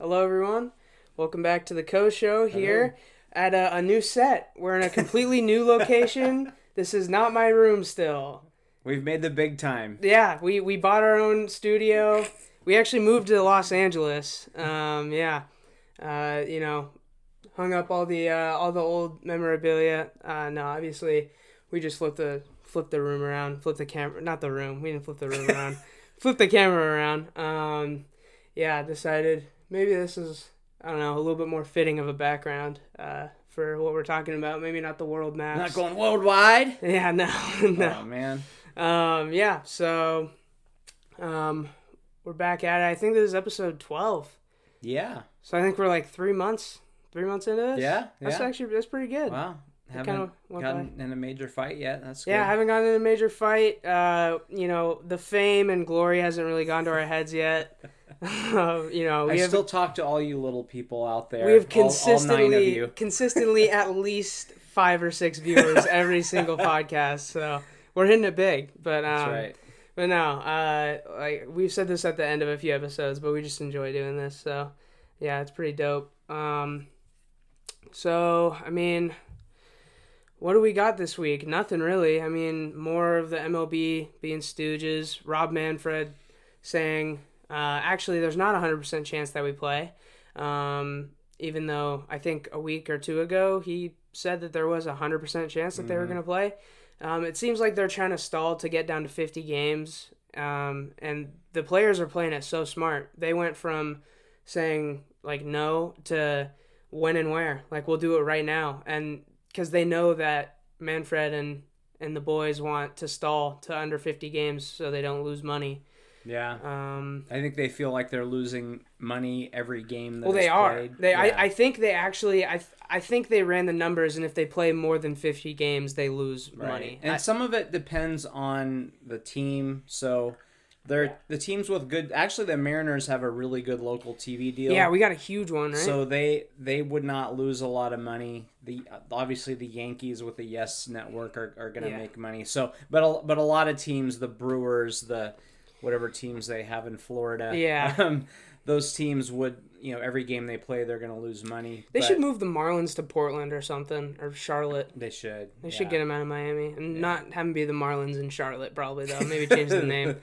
Hello, everyone. Welcome back to the Coe Show here at a new set. We're in a completely new location. This is not my room still. We've made the big time. Yeah, we bought our own studio. We actually moved to Los Angeles. Hung up all the old memorabilia. No, obviously, we just flipped the room around, flipped the camera, not the room. We didn't flip the room around. Flipped the camera around. Decided maybe this is, I don't know, a little bit more fitting of a background for what we're talking about. Maybe not the world maps. Not going worldwide? Yeah, no. Oh, man. So we're back at it. I think this is episode 12. Yeah. So I think we're like 3 months into this. Yeah. That's pretty good. Wow. Haven't gotten in a major fight yet. That's good. Yeah, I haven't gotten in a major fight. The fame and glory hasn't really gone to our heads yet. I still talk to all you little people out there. We have all 9 of you. consistently at least 5 or 6 viewers every single podcast. So we're hitting it big. But that's right. But no, we've said this at the end of a few episodes, but we just enjoy doing this. So yeah, it's pretty dope. What do we got this week? Nothing really. I mean, more of the MLB being stooges. Rob Manfred saying, actually, there's not a 100% chance that we play. Even though I think a week or two ago, he said that there was a 100% chance that they were going to play. It seems like they're trying to stall to get down to 50 games. And the players are playing it so smart. They went from saying, no to when and where. We'll do it right now. And because they know that Manfred and the boys want to stall to under 50 games so they don't lose money. Yeah. I think they feel like they're losing money every game that they are. Played. I think they actually I think they ran the numbers, and if they play more than 50 games, they lose money. And some of it depends on the team. So the teams with good. Actually, the Mariners have a really good local TV deal. Yeah, we got a huge one, right? So they would not lose a lot of money. Obviously the Yankees with the Yes Network are going to make money. So, but a lot of teams, the Brewers, the whatever teams they have in Florida, those teams would, every game they play, they're going to lose money. They should move the Marlins to Portland or something, or Charlotte. They should. They should get them out of Miami. And not have them be the Marlins in Charlotte, probably, though. Maybe change the name.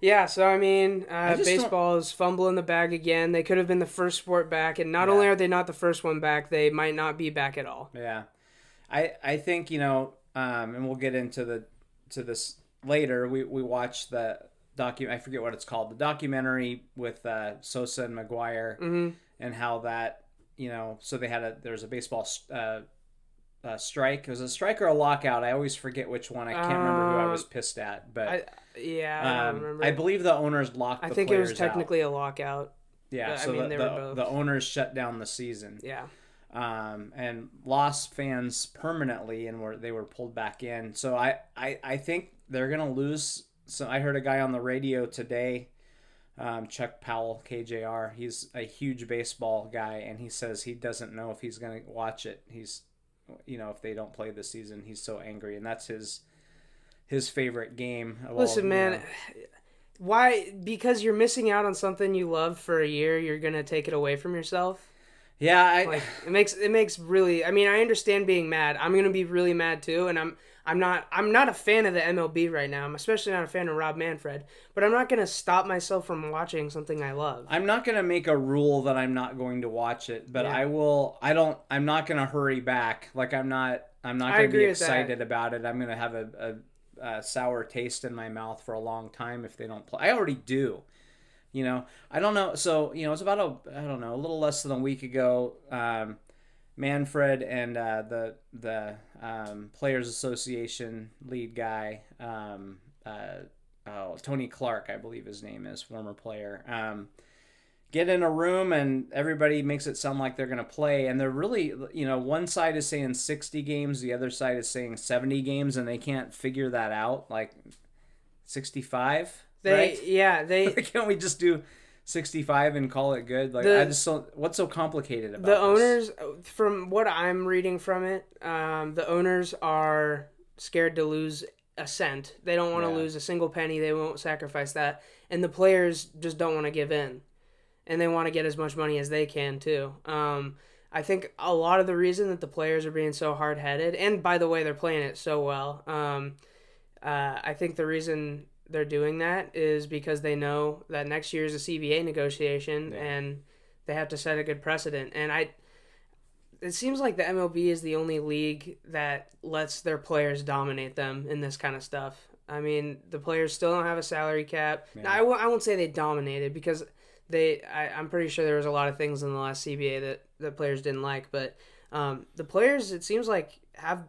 Yeah, so, baseball is fumbling the bag again. They could have been the first sport back, and not only are they not the first one back, they might not be back at all. Yeah. I think, and we'll get into this later. We watched the I forget what it's called, the documentary with Sosa and Mcguire, and how that, so there was a baseball strike. It was a strike or a lockout. I always forget which one. I can't remember who I was pissed at, but I don't remember. I believe the owners locked the players out. I think it was technically a lockout. Yeah, so they were both. The owners shut down the season. Yeah. And lost fans permanently, and they were pulled back in. So I think they're gonna lose. So I heard a guy on the radio today, Chuck Powell, KJR. He's a huge baseball guy, and he says he doesn't know if he's gonna watch it. He's, if they don't play this season, he's so angry, and that's his favorite game. Listen, man. Why? Because you're missing out on something you love for a year. You're gonna take it away from yourself. Yeah, it makes really. I mean, I understand being mad. I'm gonna be really mad too, and I'm not a fan of the MLB right now. I'm especially not a fan of Rob Manfred. But I'm not gonna stop myself from watching something I love. I'm not gonna make a rule that I'm not going to watch it, but I will. I'm not gonna hurry back. I'm not gonna be excited about it. I'm gonna have a sour taste in my mouth for a long time if they don't play. I already do. I don't know. So, it's about a little less than a week ago, Manfred and the Players Association lead guy, Tony Clark, I believe his name is, former player, get in a room and everybody makes it sound like they're going to play. And they're really, one side is saying 60 games, the other side is saying 70 games, and they can't figure that out. 65? Can't we just do 65 and call it good? What's so complicated about the owners? From what I'm reading from it, the owners are scared to lose a cent. They don't want to lose a single penny. They won't sacrifice that, and the players just don't want to give in. and they want to get as much money as they can too. I think a lot of the reason that the players are being so hard-headed, and by the way, they're playing it so well. I think the reason they're doing that is because they know that next year is a CBA negotiation, and they have to set a good precedent. And it seems like the MLB is the only league that lets their players dominate them in this kind of stuff. I mean, the players still don't have a salary cap. Yeah. Now, I won't say they dominated because I'm pretty sure there was a lot of things in the last CBA that players didn't like. But the players, it seems like, have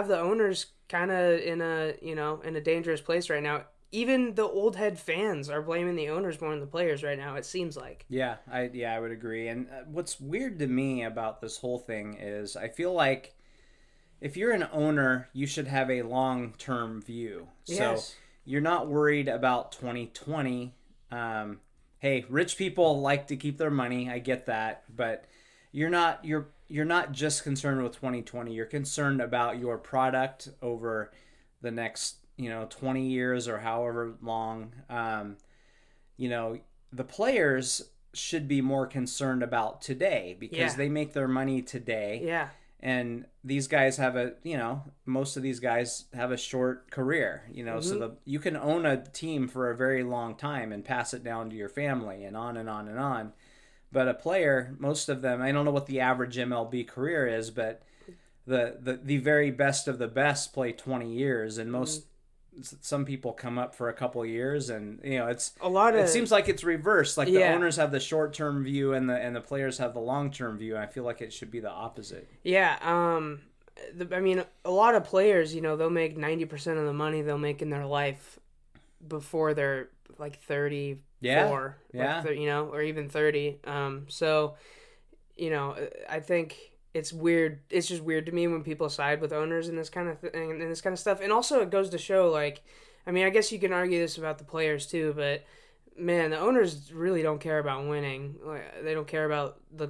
the owners kind of in a dangerous place right now. Even the old head fans are blaming the owners more than the players right now, it seems like. Yeah, I would agree. And what's weird to me about this whole thing is I feel like if you're an owner, you should have a long-term view. Yes. So you're not worried about 2020. Hey, rich people like to keep their money. I get that, but you're not just concerned with 2020. You're concerned about your product over the next 20 years or however long. The players should be more concerned about today because they make their money today. Yeah. And these guys have most of these guys have a short career, so you can own a team for a very long time and pass it down to your family and on and on and on. But a player, most of them, I don't know what the average MLB career is, but the very best of the best play 20 years, and some people come up for a couple of years, and it's a lot of. It seems like it's reversed. Like the owners have the short-term view, and the players have the long-term view. I feel like it should be the opposite. Yeah. I mean, a lot of players, they'll make 90% of the money they'll make in their life before they're like 34. Yeah. Or even 30. So, I think it's weird. It's just weird to me when people side with owners in this kind of thing and this kind of stuff. And also, it goes to show, like, I mean, I guess you can argue this about the players too, but man, the owners really don't care about winning. They don't care about the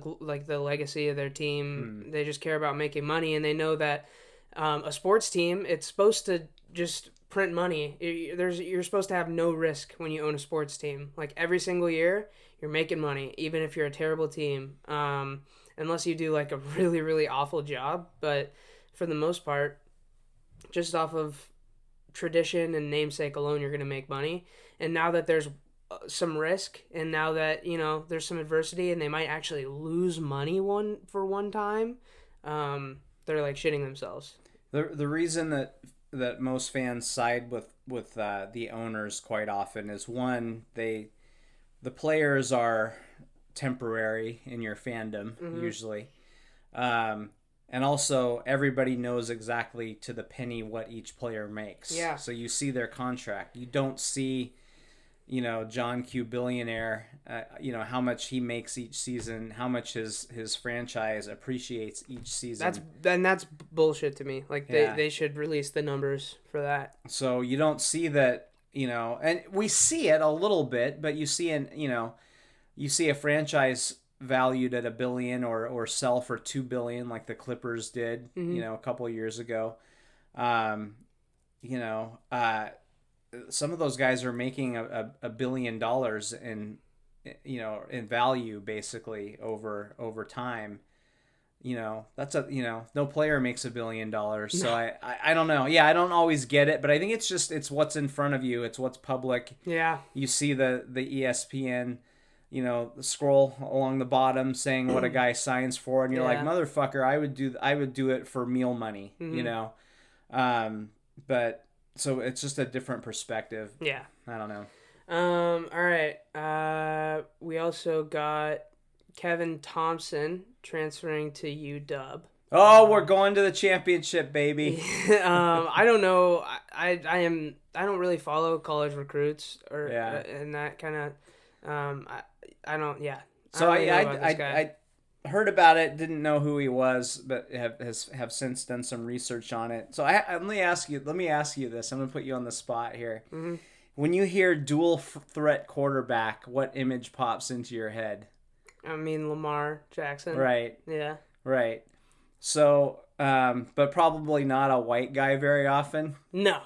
legacy of their team. They just care about making money, and they know that a sports team, it's supposed to just print money. You're supposed to have no risk when you own a sports team. Like every single year, you're making money, even if you're a terrible team. Unless you do like a really, really awful job. But for the most part, just off of tradition and namesake alone, you're going to make money. And now that there's some risk, and now that, there's some adversity and they might actually lose money for one time, they're like shitting themselves. The reason that most fans side with the owners quite often is, one, the players are temporary in your fandom usually, and also everybody knows exactly to the penny what each player makes. Yeah. So you see their contract. You don't see, John Q. Billionaire, how much he makes each season, how much his franchise appreciates each season. That's bullshit to me. Like they should release the numbers for that. So you don't see that, and we see it a little bit, but you see you see a franchise valued at $1 billion or sell for $2 billion like the Clippers did, a couple of years ago. Some of those guys are making $1 billion in value basically over time. That's no player makes $1 billion. So I don't know. Yeah, I don't always get it, but I think it's what's in front of you. It's what's public. Yeah. You see the ESPN, scroll along the bottom saying what a guy signs for, and you're like, motherfucker, I would do it for meal money, but so it's just a different perspective. Yeah. I don't know. All right. We also got Kevin Thompson transferring to UW. Oh, we're going to the championship, baby. I don't know. I don't really follow college recruits and that kind of. I don't. Yeah. So I heard about it. Didn't know who he was, but have since done some research on it. So let me ask you this. I'm gonna put you on the spot here. Mm-hmm. When you hear dual threat quarterback, what image pops into your head? I mean, Lamar Jackson. Right. Yeah. Right. So, but probably not a white guy very often. No.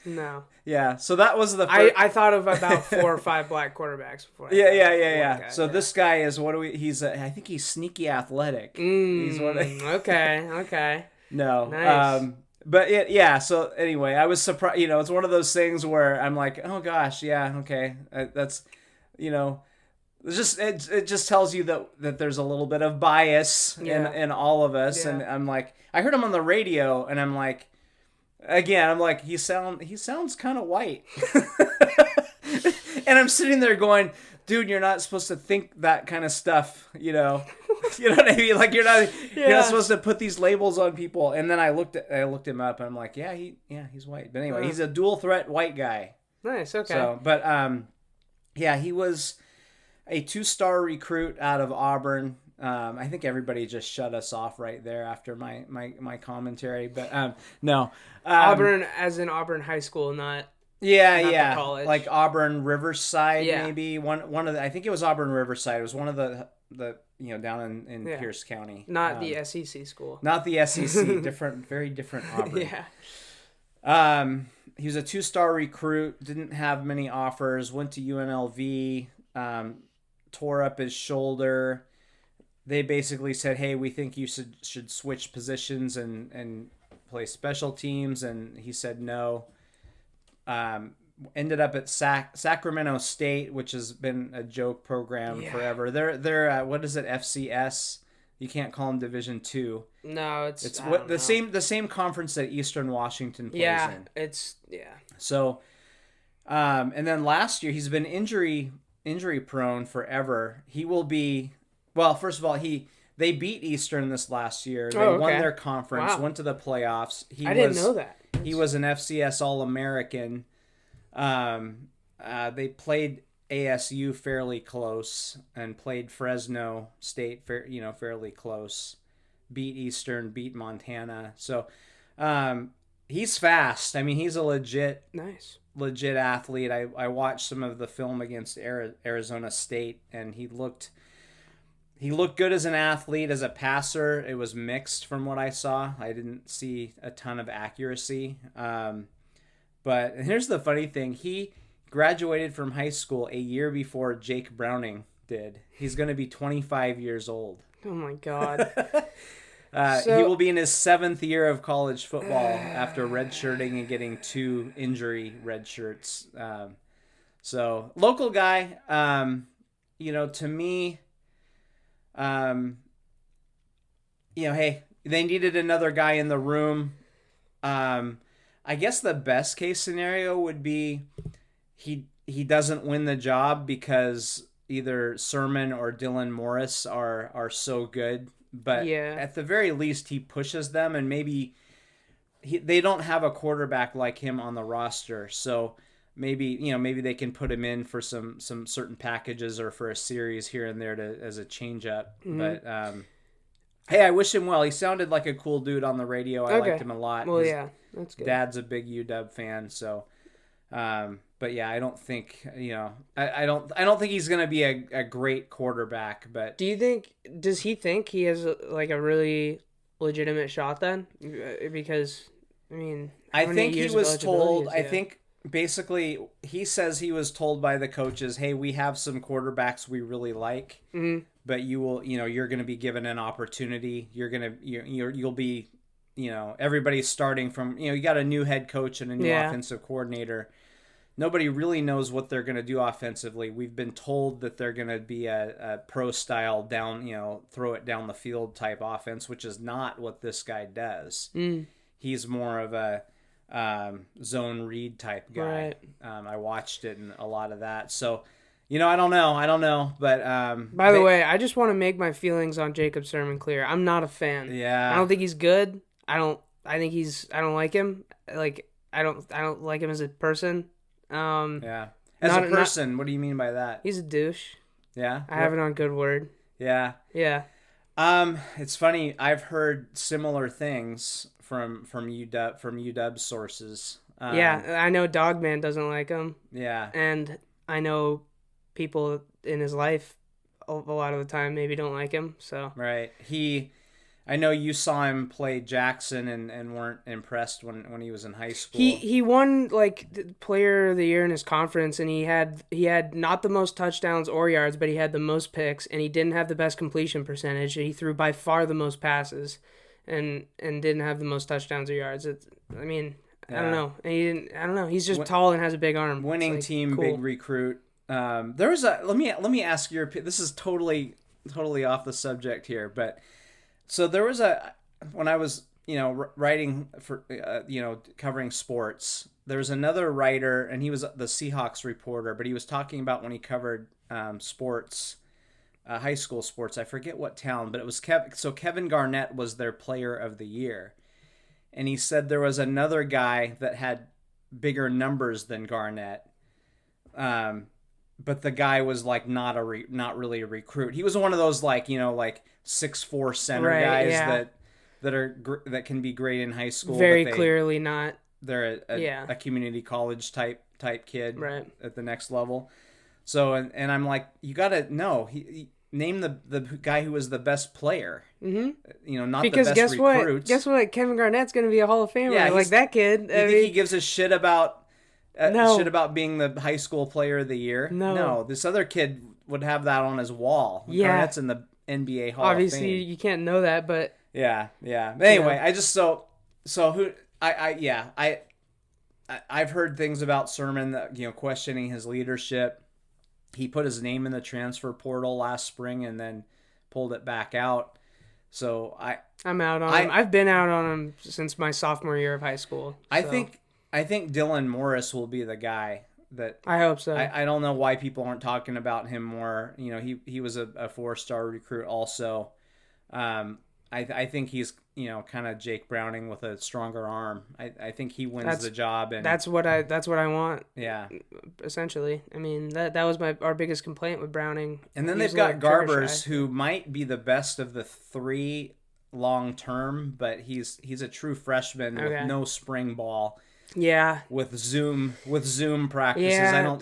No. Yeah, so that was the first... I thought of about 4 or 5 black quarterbacks before. Yeah. So this guy is, I think he's sneaky athletic. He's Okay. No. Nice. But so anyway, I was surprised, it's one of those things where I'm like, oh gosh, yeah, okay. That's, it just tells you that there's a little bit of bias in all of us. And I'm like, I heard him on the radio and I'm like, he sounds kind of white. And I'm sitting there going, dude, you're not supposed to think that kind of stuff, You know what I mean? Like you're not supposed to put these labels on people. And then I looked him up and I'm like, he's white. But anyway, he's a dual threat white guy. Nice, okay. So, but he was a 2-star recruit out of Auburn. I think everybody just shut us off right there after my commentary, but no. Auburn as in Auburn High School, not college. Like Auburn Riverside, maybe one of the, I think it was Auburn Riverside. It was one of the down in Pierce County, not the SEC school, not the SEC. Very different Auburn. He was a 2-star recruit, didn't have many offers, went to UNLV, tore up his shoulder. They basically said, hey, we think you should switch positions and play special teams. And he said no. Ended up at Sacramento State, which has been a joke program forever. They're what is it, FCS? You can't call them Division II. No, it's the same conference that Eastern Washington plays in. So, and then last year he's been injury prone forever. He will be. Well, first of all, they beat Eastern this last year. They won their conference, went to the playoffs. I didn't know that. He was an FCS All-American. They played ASU fairly close and played Fresno State, fairly close. Beat Eastern, beat Montana. So he's fast. I mean, he's a legit athlete. I watched some of the film against Arizona State, and he looked good as an athlete. As a passer, it was mixed from what I saw. I didn't see a ton of accuracy. But here's the funny thing. He graduated from high school a year before Jake Browning did. He's going to be 25 years old. Oh, my God. He will be in his 7th year of college football after redshirting and getting 2 injury red shirts. So, local guy, to me... hey, they needed another guy in the room. I guess the best case scenario would be he doesn't win the job because either Sermon or Dylan Morris are so good. But at the very least, he pushes them, and maybe they don't have a quarterback like him on the roster. So maybe they can put him in for some certain packages or for a series here and there as a change up. Mm-hmm. But hey, I wish him well. He sounded like a cool dude on the radio. I liked him a lot. Well, that's good. Dad's a big UW fan, so. But yeah, I don't think I don't think he's gonna be a great quarterback. But does he think he has a really legitimate shot then? Because I think he was told. I think. Basically, he says he was told by the coaches, "Hey, we have some quarterbacks we really like, but you will, you're going to be given an opportunity. You'll be, everybody's starting from, you got a new head coach and a new offensive coordinator. Nobody really knows what they're going to do offensively. We've been told that they're going to be a pro style down, throw it down the field type offense, which is not what this guy does. He's more of a zone read type guy. Right. I watched it and a lot of that. So, I don't know. But by the way, I just want to make my feelings on Jacob Sermon clear. I'm not a fan. Yeah. I don't think he's good. I don't like him. Like I don't like him as a person. Yeah. As a person, what do you mean by that? He's a douche. Yeah. I have it on good word. Yeah. Yeah. It's funny. I've heard similar things from UW sources. I know Dogman doesn't like him. Yeah. And I know people in his life a lot of the time maybe don't like him. So right. He I know you saw him play Jackson and weren't impressed when he was in high school. He won like the player of the year in his conference, and he had not the most touchdowns or yards, but he had the most picks, and he didn't have the best completion percentage. He threw by far the most passes, and didn't have the most touchdowns or yards. I don't know. And he didn't. I don't know. He's just tall and has a big arm. Winning team, cool. Big recruit. There was a let me ask your. This is totally off the subject here, but. So there was when I was, writing for, covering sports, there was another writer, and he was the Seahawks reporter, but he was talking about when he covered sports, high school sports. I forget what town, but it was Kevin Garnett was their player of the year. And he said there was another guy that had bigger numbers than Garnett. But the guy was like not really a recruit. He was one of those 6'4" center guys that can be great in high school. Very clearly not. They're a community college type kid, right, at the next level. So and I'm like, you gotta know. He name the guy who was the best player. Mm-hmm. Not because the best recruits. Guess what? Kevin Garnett's gonna be a Hall of Famer. Yeah, like that kid. You think he gives a shit about? No. Shit about being the high school player of the year? No. This other kid would have that on his wall. Yeah. Garnett's in the NBA Hall of Fame. Obviously, you can't know that, but... Yeah. But anyway, I just... So who... I've heard things about Sermon that, questioning his leadership. He put his name in the transfer portal last spring and then pulled it back out. So I'm out on him. I've been out on him since my sophomore year of high school. So. I think Dylan Morris will be the guy that... I hope so. I don't know why people aren't talking about him more. He was a 4-star recruit also. I think he's, kind of Jake Browning with a stronger arm. I think he wins the job. And that's what I want. Yeah. Essentially. I mean, that was our biggest complaint with Browning. And then they've got Garbers, who might be the best of the three long term, but he's a true freshman with no spring ball. Yeah. With Zoom practices, yeah,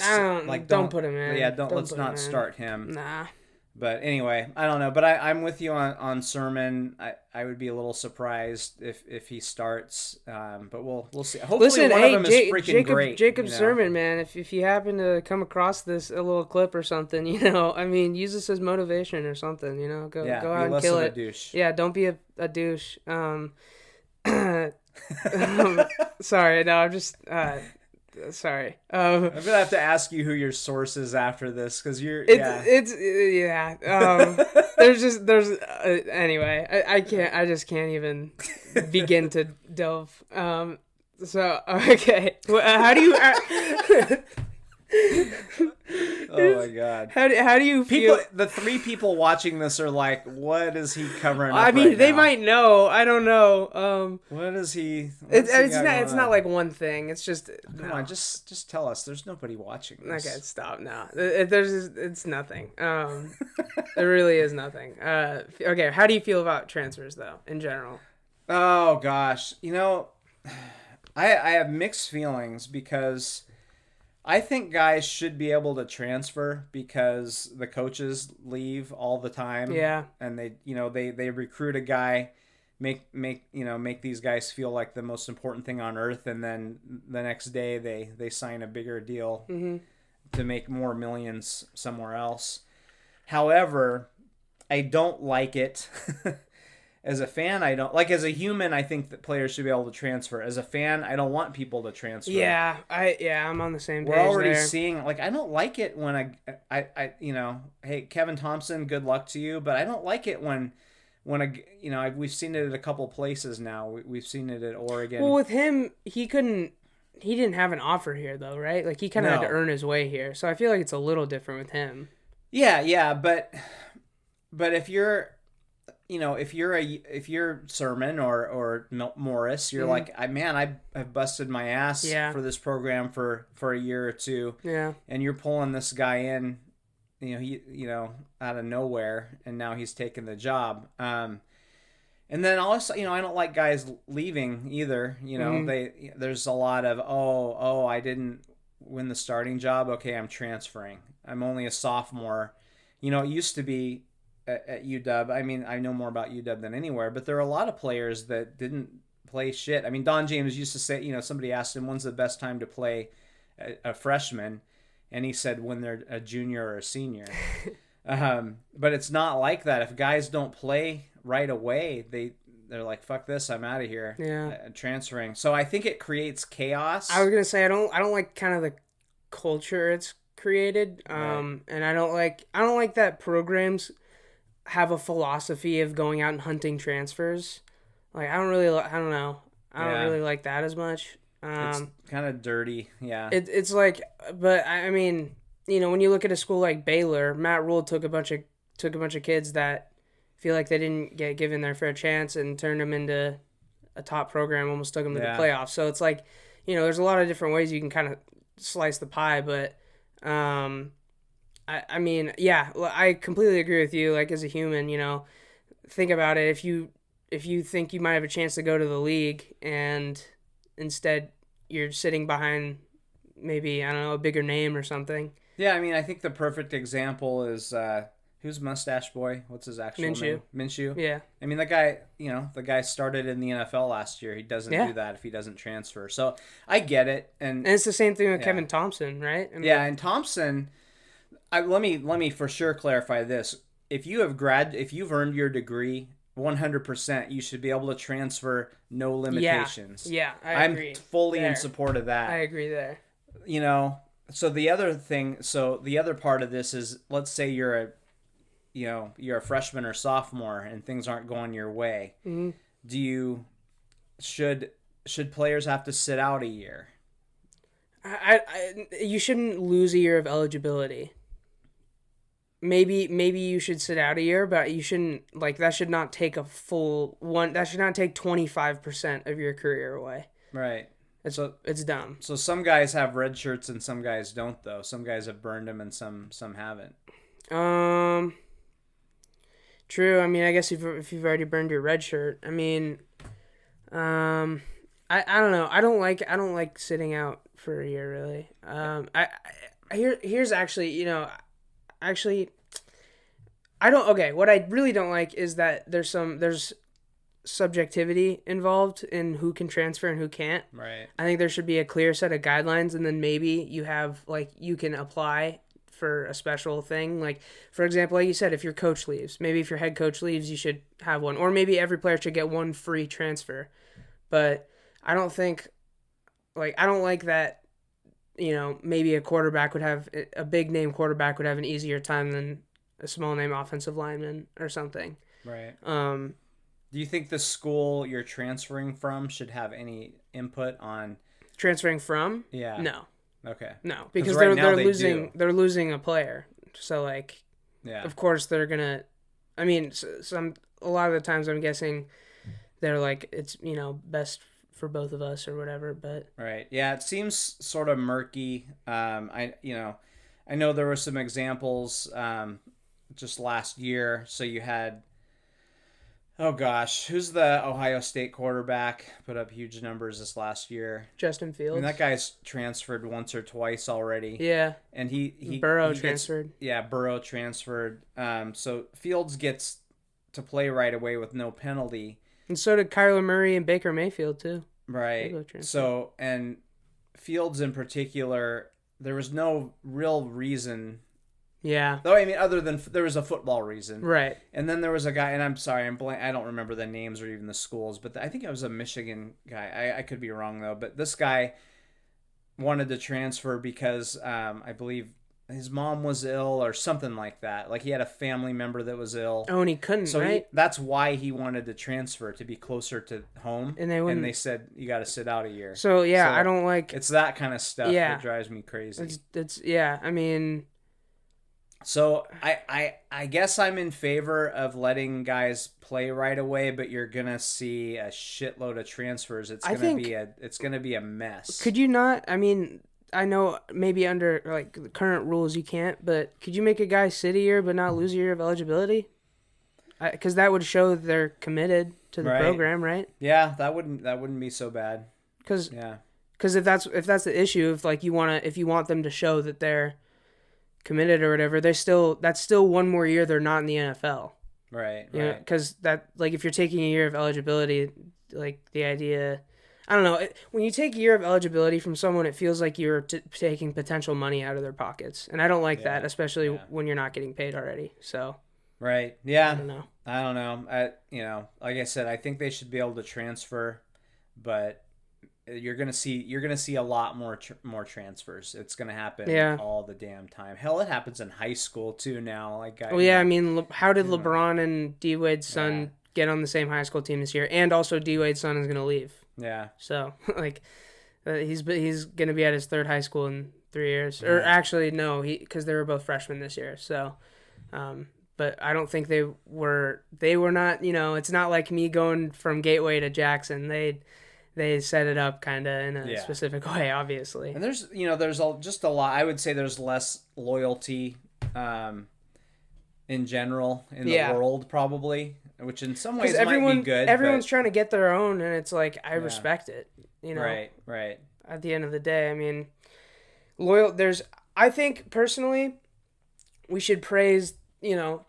don't put him in. Yeah, let's not start him. Nah. But anyway, I don't know. But I'm with you on Sermon. I would be a little surprised if he starts. But we'll see. Hopefully one of them is freaking great. Jacob Sermon, man. If you happen to come across a little clip or something, use this as motivation or something. Go out and kill it. Douche. Yeah, don't be a douche. Sorry, no, I'm just sorry. I'm gonna have to ask you who your source is after this, because there's anyway. I just can't even begin to delve. So okay, how do you? Oh my God! How do you feel? The three people watching this are like, "What is he covering?" I mean, they might know. I don't know. What is he? It's not like one thing. It's just come on, just tell us. There's nobody watching this. Okay, stop now. It's nothing. It really is nothing. Okay, how do you feel about transfers though, in general? Oh gosh, I have mixed feelings because. I think guys should be able to transfer because the coaches leave all the time. Yeah. And they recruit a guy, make these guys feel like the most important thing on earth, and then the next day they sign a bigger deal to make more millions somewhere else. However, I don't like it. As a fan, I don't like. As a human, I think that players should be able to transfer. As a fan, I don't want people to transfer. Yeah, I'm on the same page. We're already seeing I don't like it when hey, Kevin Thompson, good luck to you, but I don't like it when we've seen it at a couple places now. We've seen it at Oregon. Well, with him, he didn't have an offer here though, right? Like he kind of had to earn his way here. So I feel like it's a little different with him. Yeah, but if you're if you're Sermon or Morris, you're like, I've busted my ass for this program for a year or two. Yeah. And you're pulling this guy in, out of nowhere, and now he's taking the job. And then also, I don't like guys leaving either. There's a lot of, I didn't win the starting job. Okay, I'm transferring. I'm only a sophomore. It used to be, at UW. I mean, I know more about UW than anywhere, but there are a lot of players that didn't play shit. I mean, Don James used to say, somebody asked him, when's the best time to play a freshman? And he said when they're a junior or a senior. But it's not like that. If guys don't play right away, they're like, fuck this, I'm out of here. Yeah. Transferring. So I think it creates chaos. I was going to say, I don't like kind of the culture it's created. Right. And I don't like that programs have a philosophy of going out and hunting transfers. Like, I don't know. I don't really like that as much. It's kind of dirty. Yeah. It's like, but I mean, when you look at a school like Baylor, Matt Rule took a bunch of kids that feel like they didn't get given their fair chance and turned them into a top program, almost took them to the playoffs. So it's like, there's a lot of different ways you can kind of slice the pie, but I mean, yeah, I completely agree with you. Like, as a human, think about it. If you think you might have a chance to go to the league and instead you're sitting behind maybe, I don't know, a bigger name or something. Yeah, I mean, I think the perfect example is who's Mustache Boy? What's his actual name? Minshew. Yeah. I mean, the guy started in the NFL last year. He doesn't do that if he doesn't transfer. So I get it, and it's the same thing with Kevin Thompson, right? I mean, and Thompson. Let me for sure clarify this. If you've earned your degree, 100%, you should be able to transfer, no limitations. Yeah, I agree. I'm fully in support of that. I agree there. So the other part of this is, let's say you're a freshman or sophomore and things aren't going your way. Mm-hmm. Should players have to sit out a year? You shouldn't lose a year of eligibility. Maybe you should sit out a year, but you shouldn't, like, that should not take that should not take 25% of your career away. Right. It's dumb. So some guys have red shirts and some guys don't, though. Some guys have burned them and some haven't. True. I mean, I guess if you've already burned your red shirt, I mean, I don't know. I don't like sitting out for a year, really. Here's actually, what I really don't like is that there's subjectivity involved in who can transfer and who can't. Right. I think there should be a clear set of guidelines, and then maybe you have, like, you can apply for a special thing. Like, for example, like you said, if your coach leaves, maybe if your head coach leaves, you should have one, or maybe every player should get one free transfer. But I don't like that, maybe a big name quarterback would have an easier time than a small name offensive lineman or something. Right. Do you think the school you're transferring from should have any input on transferring from? Yeah. No. Okay. No, because they're losing a player. So, like, of course they're gonna. I mean, a lot of the times I'm guessing they're like, it's best for both of us or whatever. But right, yeah, it seems sort of murky. I know there were some examples just last year. So you had. Oh gosh, who's the Ohio State quarterback? Put up huge numbers this last year. Justin Fields. I mean, that guy's transferred once or twice already. Yeah. And he Burrow transferred. Burrow transferred. So Fields gets to play right away with no penalty. And so did Kyler Murray and Baker Mayfield too. Right. So, and Fields in particular, there was no real reason. Yeah. Though, I mean, other than there was a football reason. Right. And then there was a guy, and I'm sorry, I don't remember the names or even the schools, but I think it was a Michigan guy. I could be wrong, though. But this guy wanted to transfer because I believe his mom was ill or something like that. Like, he had a family member that was ill. Oh, and he couldn't, right? That's why he wanted to transfer, to be closer to home. And they said, you got to sit out a year. So, yeah, I don't like... It's that kind of stuff that drives me crazy. I mean... So I guess I'm in favor of letting guys play right away, but you're gonna see a shitload of transfers. It's gonna be a mess. Could you not? I mean, I know maybe under like the current rules you can't, but could you make a guy sit a year but not lose a year of eligibility? Because that would show that they're committed to the program, right? Yeah, that wouldn't be so bad. Because if that's the issue, if you want them to show that they're committed or whatever, that's still one more year they're not in the NFL. Right. You know, because that, like, if you're taking a year of eligibility, like, the idea, I don't know, when you take a year of eligibility from someone, it feels like you're taking potential money out of their pockets, and I don't like that, especially when you're not getting paid already. So. Right. Yeah. I don't know. Like I said, I think they should be able to transfer, but you're gonna see a lot more transfers. It's gonna happen all the damn time. Hell, it happens in high school too now. Like, I mean, how did LeBron and D Wade's son get on the same high school team this year? And also, D Wade's son is gonna leave. Yeah. So like, he's gonna be at his third high school in 3 years, or actually no, because they were both freshmen this year. So, but I don't think they were not. You know, it's not like me going from Gateway to Jackson. They set it up kind of in a specific way, obviously. And there's just a lot. I would say there's less loyalty in general in the world, probably, which in some ways might be good. Everyone's trying to get their own, and it's like, I respect it. You know, right. At the end of the day, I mean, I think personally, we should praise, you know,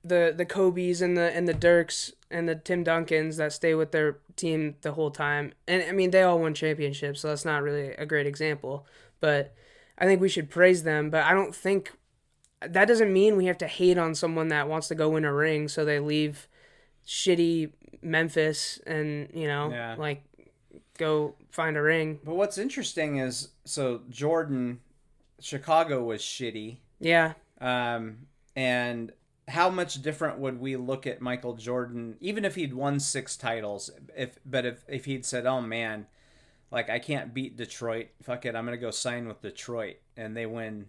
the Kobe's and the Dirks and the Tim Duncans that stay with their team the whole time. And I mean, they all won championships, so that's not really a great example. But I think we should praise them. But I don't think that doesn't mean we have to hate on someone that wants to go win a ring, so they leave shitty Memphis and, you know, like, go find a ring. But what's interesting is, so Jordan, Chicago was shitty. Yeah. And how much different would we look at Michael Jordan, even if he'd won 6 titles, if he'd said, oh man, like, I can't beat Detroit, fuck it, I'm going to go sign with Detroit, and they win.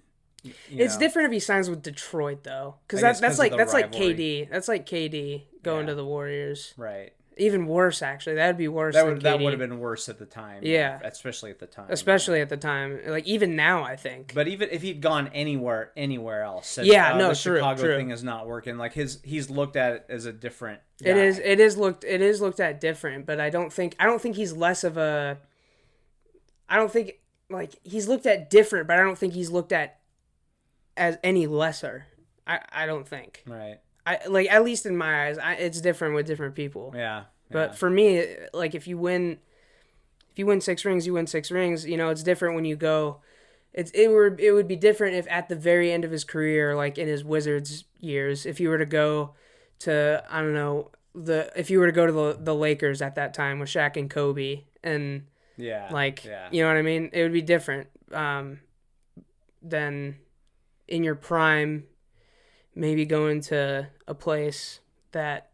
It's different if he signs with Detroit, though, because that's like KD. That's like KD going to the Warriors. Right. Even worse, actually. That would be worse than KD. That would have been worse at the time. Yeah. Especially at the time. At the time. Like, even now, I think. But even if he'd gone anywhere else. The true. Chicago thing is not working. Like, he's looked at it as a different guy. It is looked at different, but I don't think he's less of a... I don't think, like, he's looked at different, but I don't think he's looked at as any lesser. I don't think. Right. Like, at least in my eyes, it's different with different people. Yeah. But for me, like, if you win 6 rings, you win 6 rings. You know, it's different when you go. It would be different if at the very end of his career, like in his Wizards years, if you were to go to, I don't know, if you were to go to the Lakers at that time with Shaq and Kobe, and you know what I mean? It would be different than in your prime. Maybe going to a place that,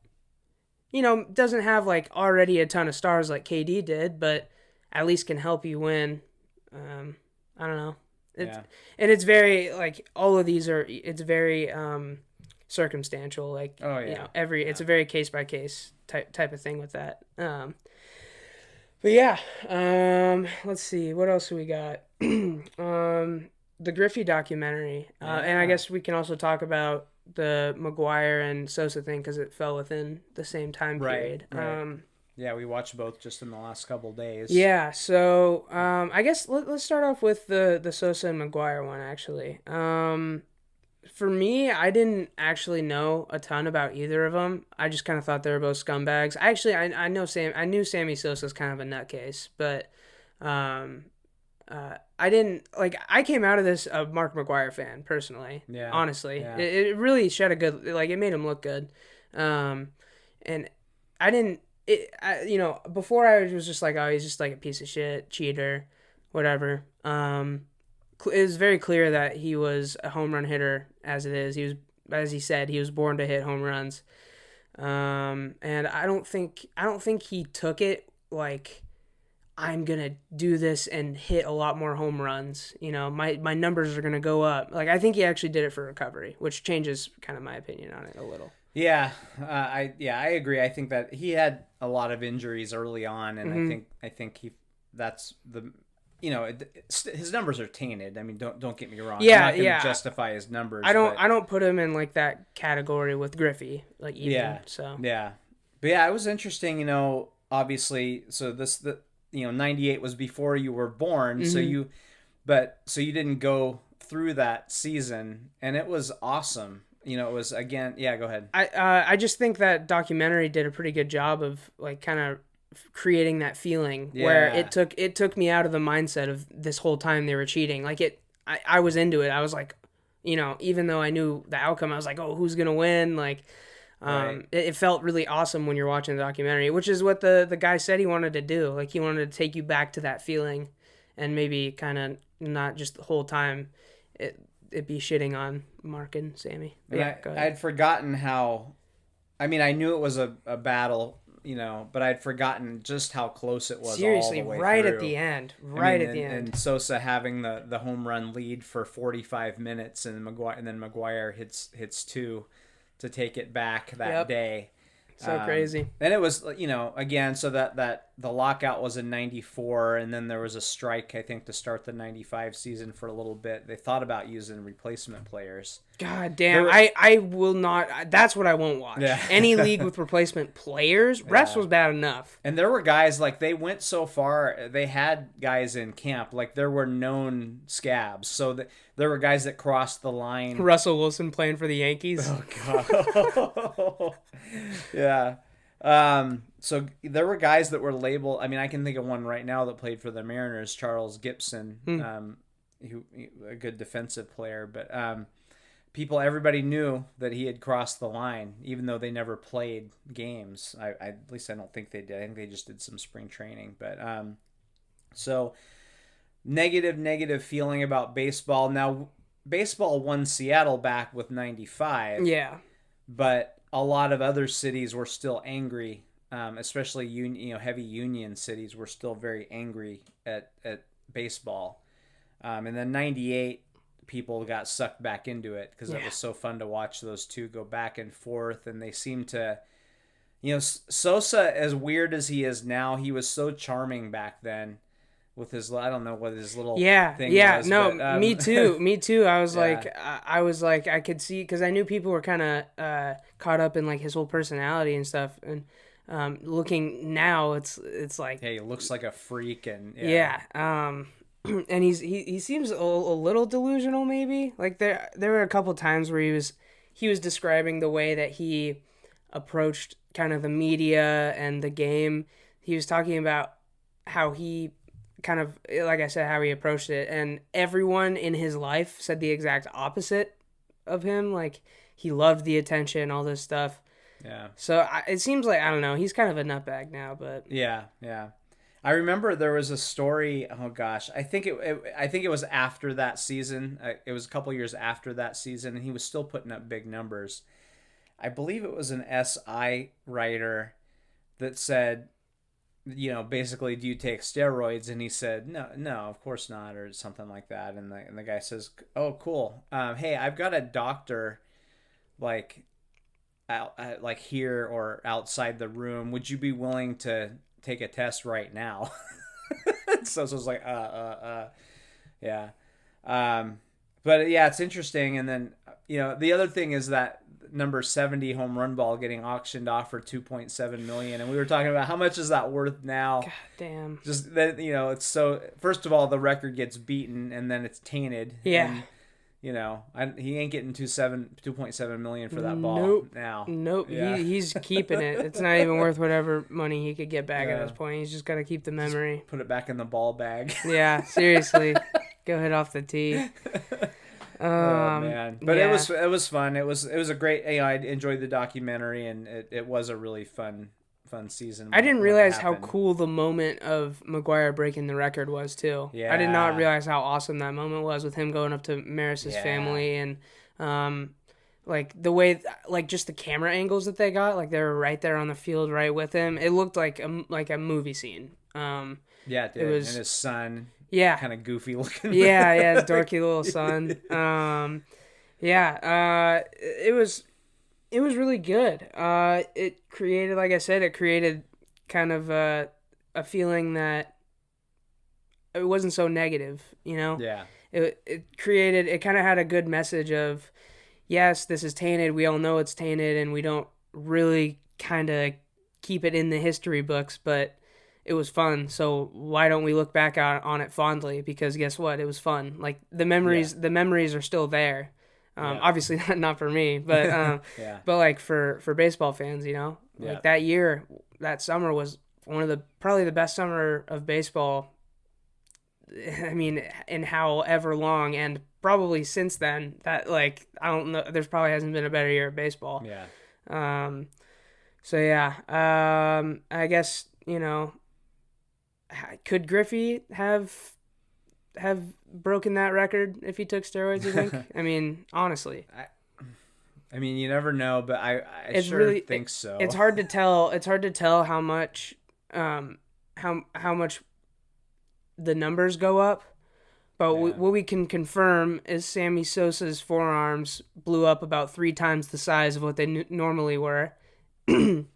you know, doesn't have, like, already a ton of stars like KD did, but at least can help you win. I don't know. And it's very, like, all of these it's very circumstantial. Like, you know, it's a very case by case type of thing with that. But yeah, let's see, what else do we got? The Griffey documentary, and I guess we can also talk about the Mcguire and Sosa thing because it fell within the same time period. Right. Yeah, we watched both just in the last couple days. Yeah, so I guess let's start off with the Sosa and Mcguire one, actually. For me, I didn't actually know a ton about either of them. I just kind of thought they were both scumbags. Actually, I knew Sammy Sosa's kind of a nutcase, but I didn't, like, I came out of this a Mark Mcguire fan, personally. Yeah. Honestly. Yeah. It really shed a good, like, it made him look good. And I didn't, you know, before I was just like, oh, he's just like a piece of shit, cheater, whatever. It was very clear that he was a home run hitter as it is. He was, as he said, he was born to hit home runs. And I don't think he took it like, I'm going to do this and hit a lot more home runs. You know, my numbers are going to go up. Like, I think he actually did it for recovery, which changes kind of my opinion on it a little. Yeah, I agree. I think that he had a lot of injuries early on, and I think that's the, you know, his numbers are tainted. I mean, don't get me wrong. Yeah, I'm not going to justify his numbers. I don't put him in like that category with Griffey, like, even. Yeah. So but yeah, it was interesting. You know, obviously, so you know, 98 was before you were born, so you didn't go through that season, and it was awesome. You know, it was, again, yeah, go ahead. I just think that documentary did a pretty good job of like kind of creating that feeling where it took me out of the mindset of this whole time they were cheating. Like I was into it. I was like, you know, even though I knew the outcome, I was like, oh, who's gonna win? Like, it felt really awesome when you're watching the documentary, which is what the guy said he wanted to do. Like, he wanted to take you back to that feeling, and maybe kind of not just the whole time it be shitting on Mark and Sammy. Yeah, I'd forgotten how. I mean, I knew it was a battle, you know, but I'd forgotten just how close it was. Seriously, all the way right through. At the end, and Sosa having the home run lead for 45 minutes, and then Mcguire hits 2 to take it back that day. So crazy. And it was, you know, again, so that the lockout was in 94, and then there was a strike, I think, to start the 95 season for a little bit. They thought about using replacement players. God damn, I will not. That's what I won't watch. Yeah. Any league with replacement players, refs was bad enough. And there were guys, like, they went so far, they had guys in camp, like, there were known scabs. So there were guys that crossed the line. Russell Wilson playing for the Yankees. Oh, God. Yeah. So there were guys that were labeled. I mean, I can think of one right now that played for the Mariners, Charles Gibson, who a good defensive player, but everybody knew that he had crossed the line, even though they never played games. At least I don't think they did. I think they just did some spring training. But so negative feeling about baseball. Now, baseball won Seattle back with 95. Yeah, but a lot of other cities were still angry, especially heavy union cities were still very angry at baseball. And then 98, people got sucked back into it because it was so fun to watch those two go back and forth. And they seem to, Sosa, as weird as he is now, he was so charming back then. With his, I don't know what his little thing was. But, me too. I was like, I could see, because I knew people were kind of caught up in like his whole personality and stuff. And looking now, it's like, hey, he looks like a freak, and and he seems a little delusional, maybe. Like there were a couple times where he was describing the way that he approached kind of the media and the game. He was talking about how he kind of, like I said, how he approached it, and everyone in his life said the exact opposite of him. Like, he loved the attention, all this stuff. Yeah. So it seems like, I don't know, he's kind of a nutbag now, but yeah. I remember there was a story. Oh gosh, I think it was after that season. It was a couple years after that season, and he was still putting up big numbers. I believe it was an SI writer that said, basically, do you take steroids? And he said, no, of course not, or something like that. And the guy says, oh, cool. Hey, I've got a doctor, like here or outside the room. Would you be willing to take a test right now? So it was like, yeah. But yeah, it's interesting. And then, the other thing is that number 70 home run ball getting auctioned off for $2.7 million, and we were talking about how much is that worth now. God damn. Just that, it's so, first of all, the record gets beaten and then it's tainted. Yeah. And, he ain't getting $2.7 million for that ball now. Nope. Yeah. He's keeping it. It's not even worth whatever money he could get back at this point. He's just got to keep the memory. Just put it back in the ball bag. Yeah, seriously. Go hit off the tee. Oh man, but it was fun. It was a great. I enjoyed the documentary, and it was a really fun season. I didn't realize how cool the moment of Mcguire breaking the record was too. Yeah, I did not realize how awesome that moment was with him going up to Maris's family, and like the way, like just the camera angles that they got, like they were right there on the field, right with him. It looked like a movie scene. Yeah, it did. And his son. Yeah. Kind of goofy looking. Yeah, his dorky little son. It was really good. It created, like I said, kind of a feeling that it wasn't so negative, Yeah. It kind of had a good message of, yes, this is tainted. We all know it's tainted, and we don't really kind of keep it in the history books, but it was fun. So why don't we look back on it fondly? Because guess what? It was fun. Like the memories are still there. Obviously not for me, but but like for baseball fans, like that summer was one of probably the best summer of baseball. I mean, in however long, and probably since then, that like I don't know, there's probably hasn't been a better year of baseball. So I guess could Griffey have broken that record if he took steroids? You think? I mean, honestly, I mean, you never know, but I think so. It's hard to tell. It's hard to tell how much how much the numbers go up. But what we can confirm is Sammy Sosa's forearms blew up about 3 times the size of what they normally were. And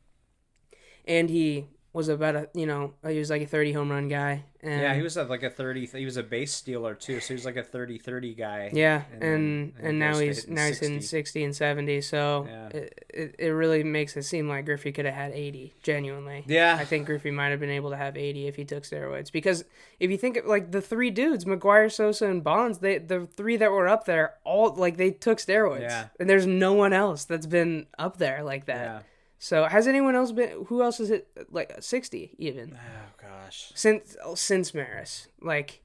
he was about he was like a 30 home run guy. And he was like a 30. He was a base stealer too, so he was like a 30-30 guy. Yeah, and now he's hitting 60 and 70. So it really makes it seem like Griffey could have had 80. Genuinely, I think Griffey might have been able to have 80 if he took steroids. Because if you think of, like, the 3 dudes, Mcguire, Sosa, and Bonds, the 3 that were up there, all like they took steroids, and there's no one else that's been up there like that. Yeah. So has anyone else been? Who else has hit like 60 even? Oh gosh. Since Maris, like,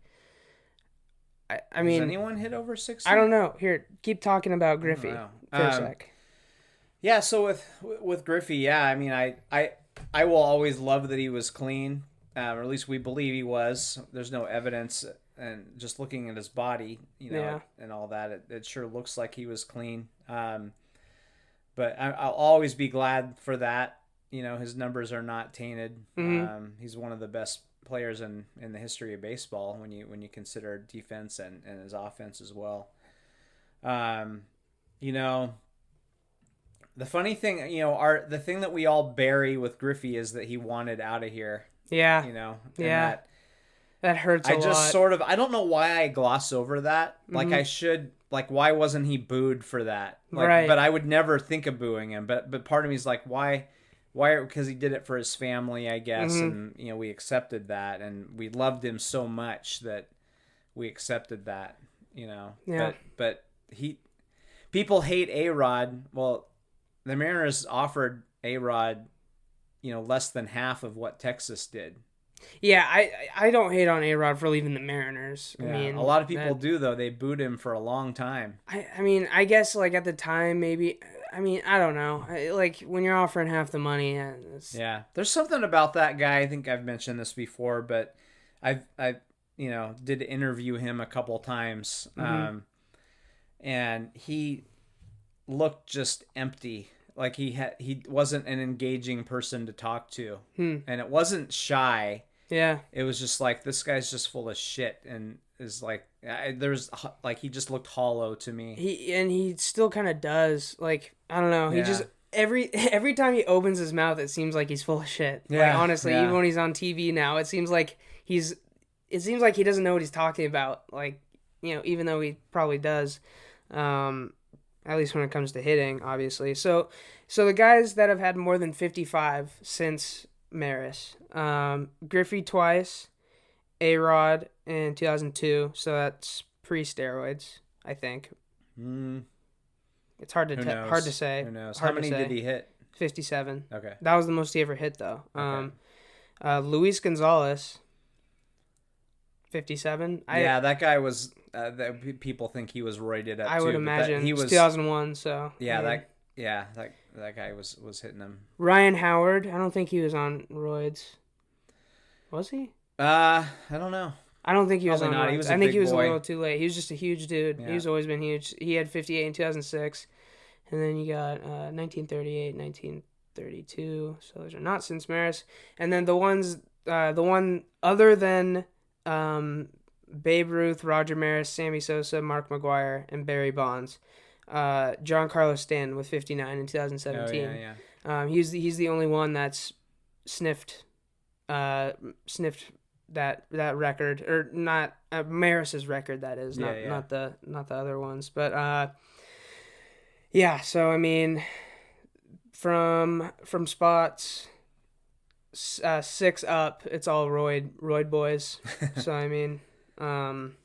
I mean, has anyone hit over 60? I don't know. Here, keep talking about Griffey for a sec. Yeah. So with Griffey, I mean, I will always love that he was clean, or at least we believe he was. There's no evidence, and just looking at his body, and all that, it sure looks like he was clean. But I'll always be glad for that. His numbers are not tainted. Mm-hmm. He's one of the best players in the history of baseball when you consider defense and his offense as well. The funny thing, the thing that we all bury with Griffey is that he wanted out of here. Yeah. That hurts a lot. I just sort of, I don't know why I gloss over that. Mm-hmm. Like I should. Like, why wasn't he booed for that? Like, right. But I would never think of booing him. But part of me is like, why? Because he did it for his family, I guess. Mm-hmm. And, we accepted that. And we loved him so much that we accepted that, Yeah. But people hate A-Rod. Well, the Mariners offered A-Rod, less than half of what Texas did. Yeah, I don't hate on A-Rod for leaving the Mariners. Yeah, I mean, a lot of people do, though. They booed him for a long time. I mean, I guess, like, at the time, maybe... I mean, I don't know. Like, when you're offering half the money... Yeah. There's something about that guy. I think I've mentioned this before, but I did interview him a couple times. Mm-hmm. And he looked just empty. Like, he wasn't an engaging person to talk to. And it wasn't shy. Yeah. It was just like, this guy's just full of shit, and is like, he just looked hollow to me. He still kind of does. Like, I don't know. He just, every time he opens his mouth, it seems like he's full of shit. Yeah. Like, honestly, even when he's on TV now, it seems like he doesn't know what he's talking about. Like, even though he probably does. At least when it comes to hitting, obviously. So the guys that have had more than 55 since Maris, Griffey twice, A-Rod in 2002. So that's pre-steroids, I think. It's hard to say. Who knows? How many did he hit? 57. Okay. That was the most he ever hit, though. Okay. Luis Gonzalez, 57. That guy was. People think he was roided up. I would imagine he was 2001. So that guy was hitting him. Ryan Howard, I don't think he was on roids. Was he? I don't know. I don't think he was on roids. I think he was boy. A little too late. He was just a huge dude. Yeah. He's always been huge. He had 58 in 2006, and then you got 1938, 1932. So those are not since Maris. And then the one other than Babe Ruth, Roger Maris, Sammy Sosa, Mark Mcguire, and Barry Bonds. Giancarlo Stanton with 59 in 2017. Oh, yeah. He's the only one that's sniffed that record, or not Maris's record, that is, not the other ones. But so I mean, from spots, 6 up, it's all roid boys. So I mean, and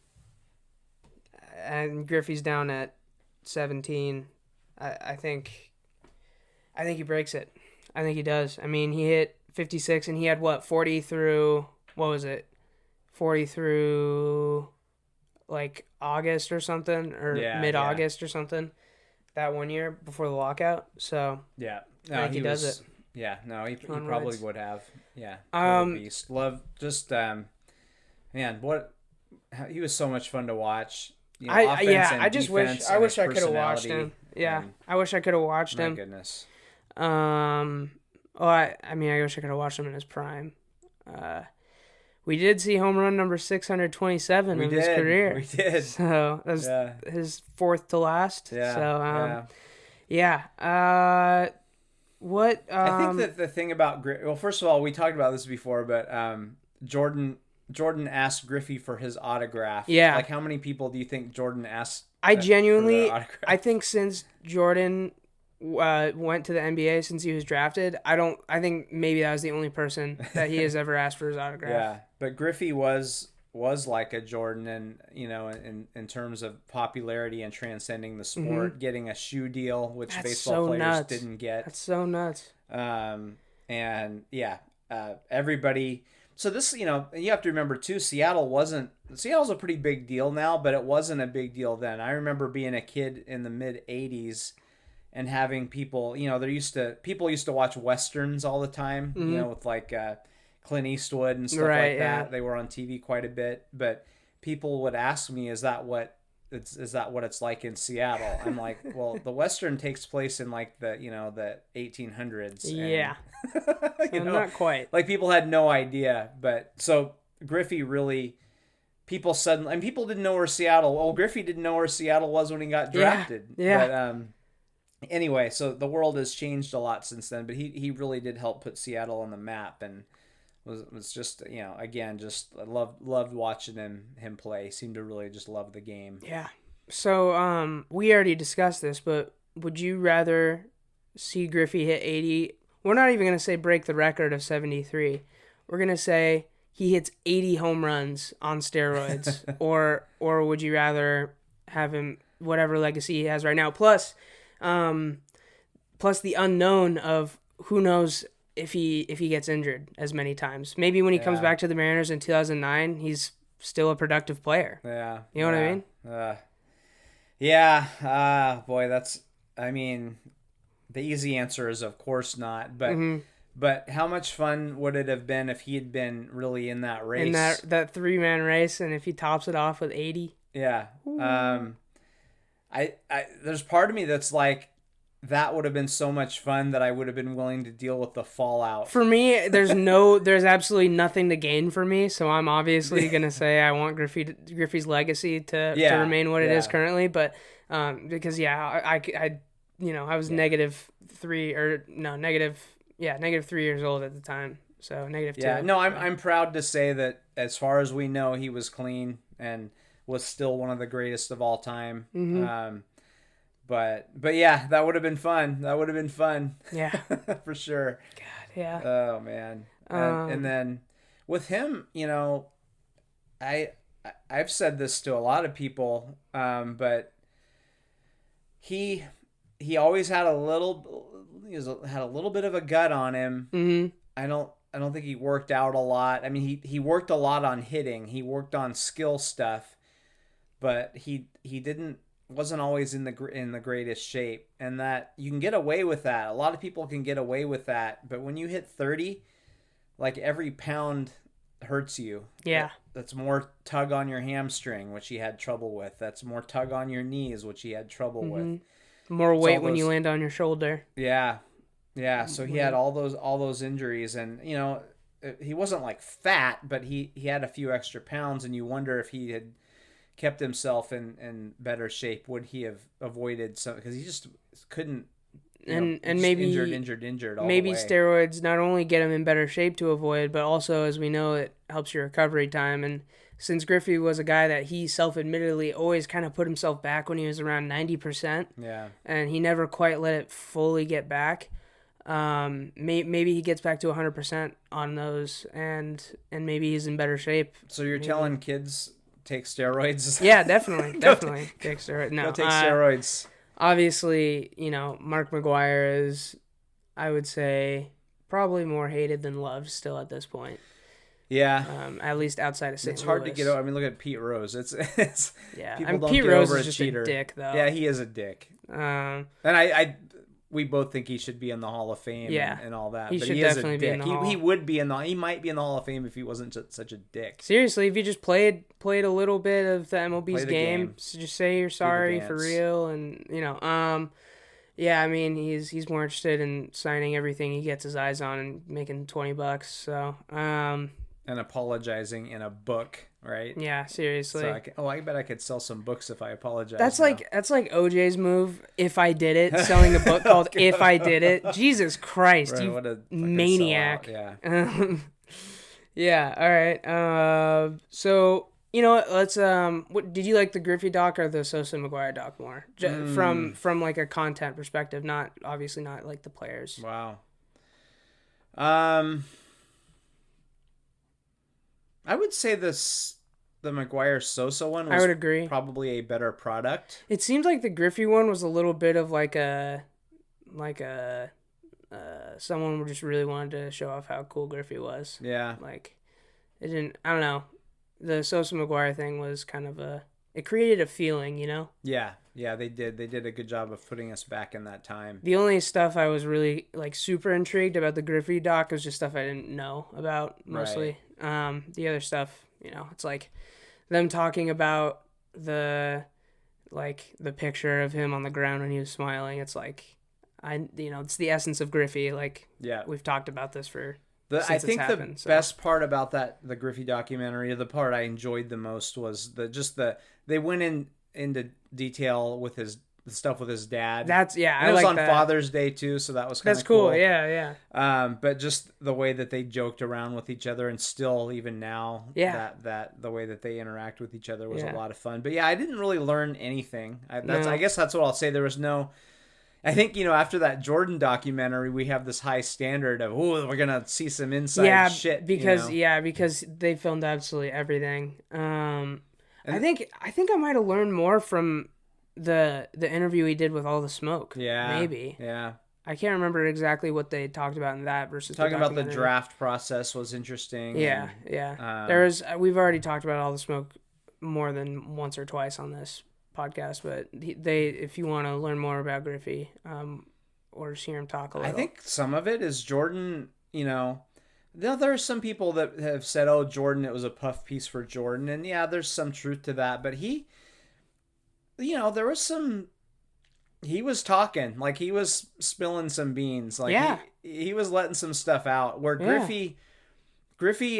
Griffey's down at 17. I think he breaks it. I think he does. I mean, he hit 56, and he had 40 through, what was it? 40 through like August or something, or mid-August or something, that one year before the lockout. So yeah, no, I think he does it. Yeah, no, he probably would have. Yeah, beast. Love, just man, he was so much fun to watch. You know, I wish I could have watched him. Yeah, I wish I could have watched him. My goodness. I wish I could have watched him in his prime. We did see home run number 627 of his career. We did. So that was his fourth to last. Yeah. So what? I think that the thing about first of all, we talked about this before, but Jordan asked Griffey for his autograph. Yeah. Like, how many people do you think Jordan asked? I think since Jordan went to the NBA, since he was drafted, I think maybe that was the only person that he has ever asked for his autograph. Yeah, but Griffey was like a Jordan, and in terms of popularity and transcending the sport, getting a shoe deal, which baseball players didn't get. That's so nuts. Everybody. So this, you have to remember too, Seattle's a pretty big deal now, but it wasn't a big deal then. I remember being a kid in the mid '80s and having people, people used to watch Westerns all the time, with like Clint Eastwood and stuff like that. They were on TV quite a bit, but people would ask me, is that what it's like in Seattle? I'm like, well, the Western takes place in like the 1800s. Yeah. Not quite. Like, people had no idea, but so Griffey really, people didn't know where Seattle. Well, Griffey didn't know where Seattle was when he got drafted. Yeah. But anyway, so the world has changed a lot since then, but he really did help put Seattle on the map, and was just, again, just loved watching him play. He seemed to really just love the game. Yeah. So we already discussed this, but would you rather see Griffey hit 80? We're not even going to say break the record of 73. We're going to say he hits 80 home runs on steroids, or would you rather have him, whatever legacy he has right now, plus the unknown of who knows if he gets injured as many times. Maybe when he comes back to the Mariners in 2009, he's still a productive player. Yeah. You know what I mean? Boy, the easy answer is of course not, but how much fun would it have been if he had been really in that race? In that 3-man race, and if he tops it off with 80? Yeah. There's part of me that's like, that would have been so much fun that I would have been willing to deal with the fallout. For me, there's absolutely nothing to gain for me, so I'm obviously going to say I want Griffey's legacy to remain what it is currently, but because I was -3 years old at the time, so -2. Yeah, no, I'm proud to say that as far as we know, he was clean and was still one of the greatest of all time. But yeah, that would have been fun. Yeah, for sure. God, yeah. Oh man. And then with him, I've said this to a lot of people, but he always had a little bit of a gut on him. I don't think he worked out a lot. I mean, he worked a lot on hitting. He worked on skill stuff, but he wasn't always in the greatest shape, and that you can get away with that. A lot of people can get away with that, but when you hit 30, like, every pound hurts you. Yeah. That's more tug on your hamstring, which he had trouble with. That's more tug on your knees, which he had trouble with. More weight when you land on your shoulder. Yeah. Yeah, so he had all those injuries, and he wasn't like fat, but he had a few extra pounds, and you wonder if he had kept himself in better shape, would he have avoided some, because he just couldn't, and maybe injured all maybe the way. Steroids not only get him in better shape to avoid, but also, as we know, it helps your recovery time. And since Griffey was a guy that he self-admittedly always kind of put himself back when he was around 90%, yeah, and he never quite let it fully get back, maybe he gets back to 100% on those, and maybe he's in better shape. So you're telling kids take steroids? Yeah, definitely take steroids. No, go take steroids. Obviously, Mark Mcguire is, I would say, probably more hated than loved still at this point. Yeah. At least outside of St. It's hard Louis. to get over. I mean, look at Pete Rose. It's yeah. People don't Pete get Rose over is just cheater. a dick, though. Yeah, he is a dick. And we both think he should be in the Hall of Fame. And all that. He but should he definitely is a be dick. in the Hall. He would be in the. He might be in the Hall of Fame if he wasn't such a dick. Seriously, if you just played a little bit of the MLB's game, so just say you're sorry for real, and yeah, I mean he's more interested in signing everything he gets his eyes on and making $20. So and apologizing in a book, right? Yeah, seriously. So I bet I could sell some books if I apologize. That's like OJ's move. If I did it, selling a book called "If I Did It." Jesus Christ, right, you maniac! Yeah. Yeah. All right. So let's what did you like, the Griffey doc or the Sosa Mcguire doc more? From like a content perspective, not obviously not like the players. Wow. I would say the Mcguire Sosa one was, I would agree, probably a better product. It seems like the Griffey one was a little bit of like someone just really wanted to show off how cool Griffey was. Yeah. Like it didn't, I don't know. The Sosa Mcguire thing was kind of it created a feeling, Yeah. Yeah, they did. They did a good job of putting us back in that time. The only stuff I was really like super intrigued about the Griffey doc was just stuff I didn't know about mostly. Right. The other stuff, it's like them talking about the picture of him on the ground when he was smiling. It's like it's the essence of Griffey. Like, yeah, we've talked about this I think the best part about the Griffey documentary, the part I enjoyed the most was they went into detail with the stuff with his dad. That's and it was on Father's Day too, so that was kind of cool. Yeah. But just the way that they joked around with each other, and still even now, that the way that they interact with each other was a lot of fun. But yeah, I didn't really learn anything. I guess that's what I'll say. There was no. I think after that Jordan documentary, we have this high standard of we're gonna see some inside shit. Because they filmed absolutely everything. I think I might have learned more from the interview he did with All the Smoke. Yeah, maybe. Yeah, I can't remember exactly what they talked about in that versus talking about the draft process was interesting. Yeah, we've already talked about All the Smoke more than once or twice on this podcast, but if you want to learn more about Griffey, or just hear him talk a little. I think some of it is Jordan. There are some people that have said, "Oh, Jordan, it was a puff piece for Jordan," and yeah, there's some truth to that. But he was talking, like he was spilling some beans, like he was letting some stuff out. Where Griffey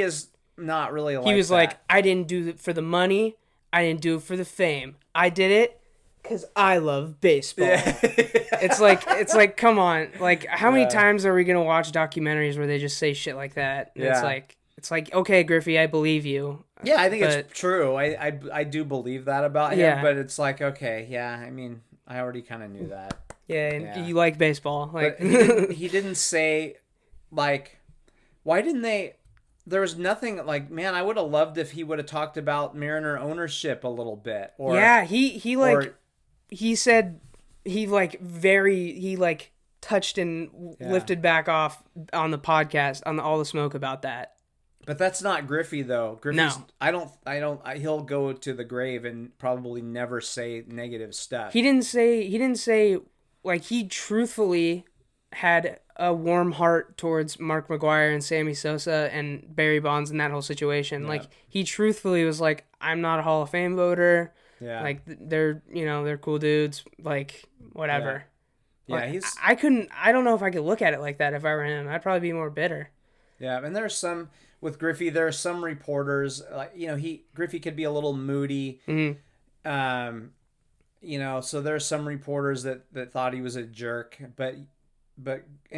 is not really like that. He was like, "I didn't do it for the money. I didn't do it for the fame. I did it because I love baseball." Yeah. It's like, come on. Like, how many times are we going to watch documentaries where they just say shit like that? And it's like, okay, Griffey, I believe you. Yeah, I think it's true. I do believe that about him, but it's like, okay, yeah, I mean, I already kind of knew that. Yeah, and you like baseball. Like, he didn't say, like, why didn't they... There was nothing like, man, I would have loved if he would have talked about Mariner ownership a little bit. Or he said he touched and lifted back off on the podcast on All the Smoke about that. But that's not Griffey though. Griffey's, no. He'll go to the grave and probably never say negative stuff. He didn't say like, he truthfully had a warm heart towards Mark Mcguire and Sammy Sosa and Barry Bonds and that whole situation. Yeah. Like, he truthfully was like, I'm not a Hall of Fame voter. Yeah. Like, they're cool dudes. Like, whatever. Yeah, like, I don't know if I could look at it like that if I were him. I'd probably be more bitter. Yeah, and there's some, with Griffey, there are some reporters, like, Griffey could be a little moody. Mm-hmm. So there's some reporters that thought he was a jerk, but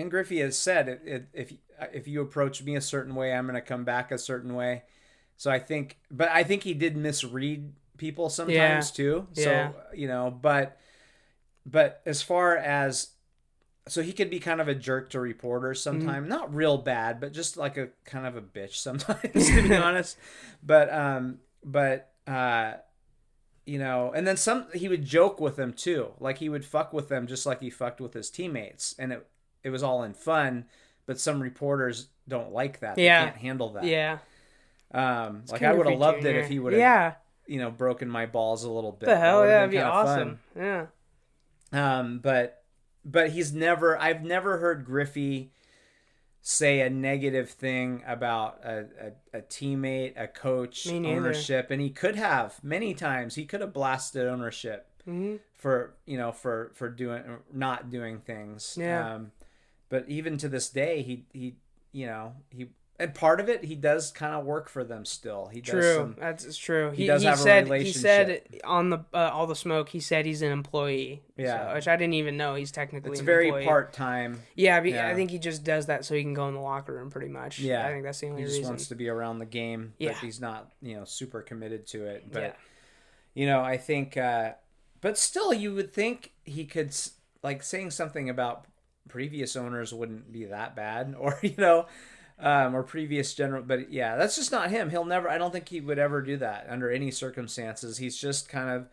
Griffey has said, if you approach me a certain way, I'm going to come back a certain way. So I think he did misread people sometimes too. So, but as far as so he could be kind of a jerk to reporters sometimes. Not real bad, but just like a kind of a bitch sometimes, to be honest. But you know, and then he would joke with them too. Like he would fuck with them just like he fucked with his teammates, and it was all in fun. But some reporters don't like that. They can't handle that. Yeah. Like I would have loved it if he would have, you know, broken my balls a little bit. The hell, that'd be awesome. Fun. Yeah. But I've never heard Griffey say a negative thing about a teammate, a coach, ownership, and he could have many times. He could have blasted ownership for not doing things. Yeah. But even to this day, he and part of it, he does kind of work for them still. He does. That's true. He does have a relationship. He said on the All the Smoke, he said he's an employee. Yeah, so, which I didn't even know he's technically. It's an very employee. part-time. Yeah, I think he just does that so he can go in the locker room, pretty much. Yeah, I think that's the only reason. He just wants to be around the game, but he's not, super committed to it. But I think, but still, you would think he could, like, saying something about previous owners wouldn't be that bad, or or previous general, but yeah, that's just not him. He'll never, I don't think he would ever do that under any circumstances. He's just kind of,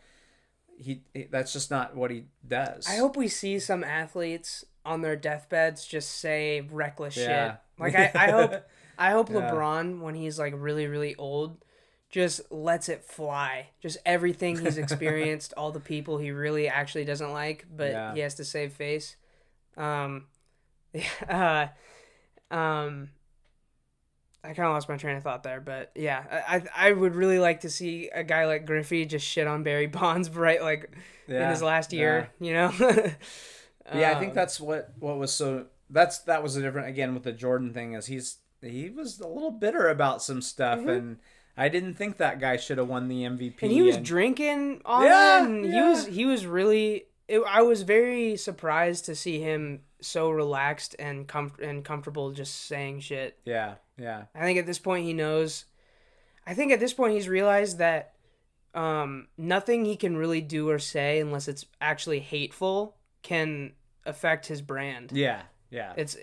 that's just not what he does. I hope we see some athletes on their deathbeds just say reckless shit. Like I hope LeBron, when he's like really, really old, just lets it fly. Just everything he's experienced, all the people he really actually doesn't like, but he has to save face. I kind of lost my train of thought there, but yeah, I would really like to see a guy like Griffey just shit on Barry Bonds in his last year, Yeah, I think that's what was so that was a different, again, with the Jordan thing, is he was a little bitter about some stuff, and I didn't think that guy should have won the MVP. And he was drinking on it, and he was really. I was very surprised to see him so relaxed and comfortable just saying shit. Yeah. I think at this point he knows. I think at this point he's realized that nothing he can really do or say, unless it's actually hateful, can affect his brand. Yeah. It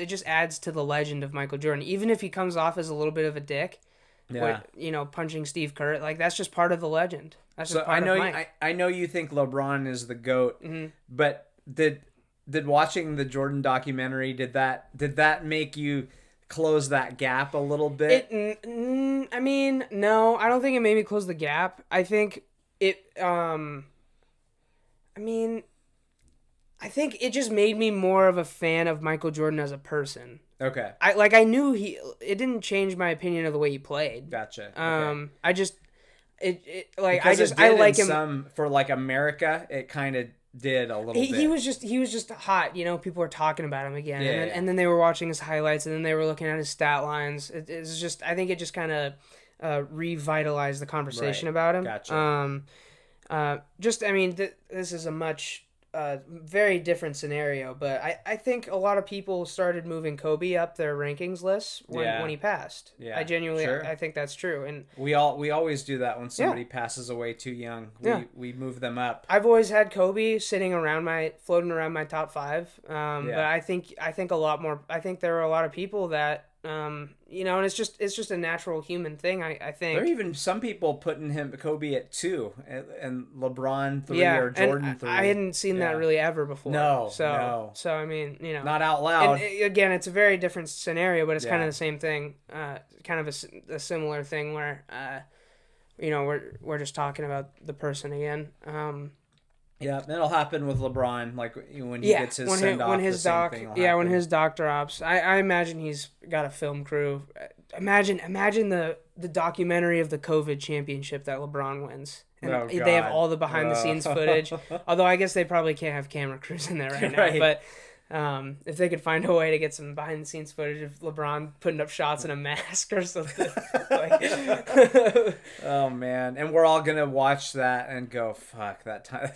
just adds to the legend of Michael Jordan. Even if he comes off as a little bit of a dick, punching Steve Kerr, like, that's just part of the legend. That's just part of Mike. I know you think LeBron is the GOAT, but did watching the Jordan documentary, did that make you close that gap a little bit? I mean, no, I don't think it made me close the gap. I think it I think it just made me more of a fan of Michael Jordan as a person. Okay. I knew it didn't change my opinion of the way he played. Gotcha. Okay. I like him for like America. It kind of did a little bit. He was just hot. People were talking about him again, and then they were watching his highlights, and then they were looking at his stat lines. It's just, I think it just kind of revitalized the conversation about him. Gotcha. This is a much very different scenario, but I think a lot of people started moving Kobe up their rankings lists when he passed. Yeah, I genuinely, I think that's true, and we always do that when somebody passes away too young. We move them up. I've always had Kobe floating around my top 5. But I think a lot more. I think there are a lot of people that and it's just a natural human thing. I think there are even some people putting Kobe at 2 and LeBron 3 or Jordan 3. I hadn't seen that really ever before. No. So I mean, not out loud. Again, it's a very different scenario, but it's kind of the same thing. Kind of a similar thing where we're just talking about the person again. Yeah, that'll happen with LeBron, like when he gets his send off. When his doc drops, I imagine he's got a film crew. Imagine the documentary of the COVID championship that LeBron wins, and they have all the behind the scenes footage. Although I guess they probably can't have camera crews in there right now, but. If they could find a way to get some behind the scenes footage of LeBron putting up shots in a mask or something. Oh man. And we're all going to watch that and go, fuck, that time.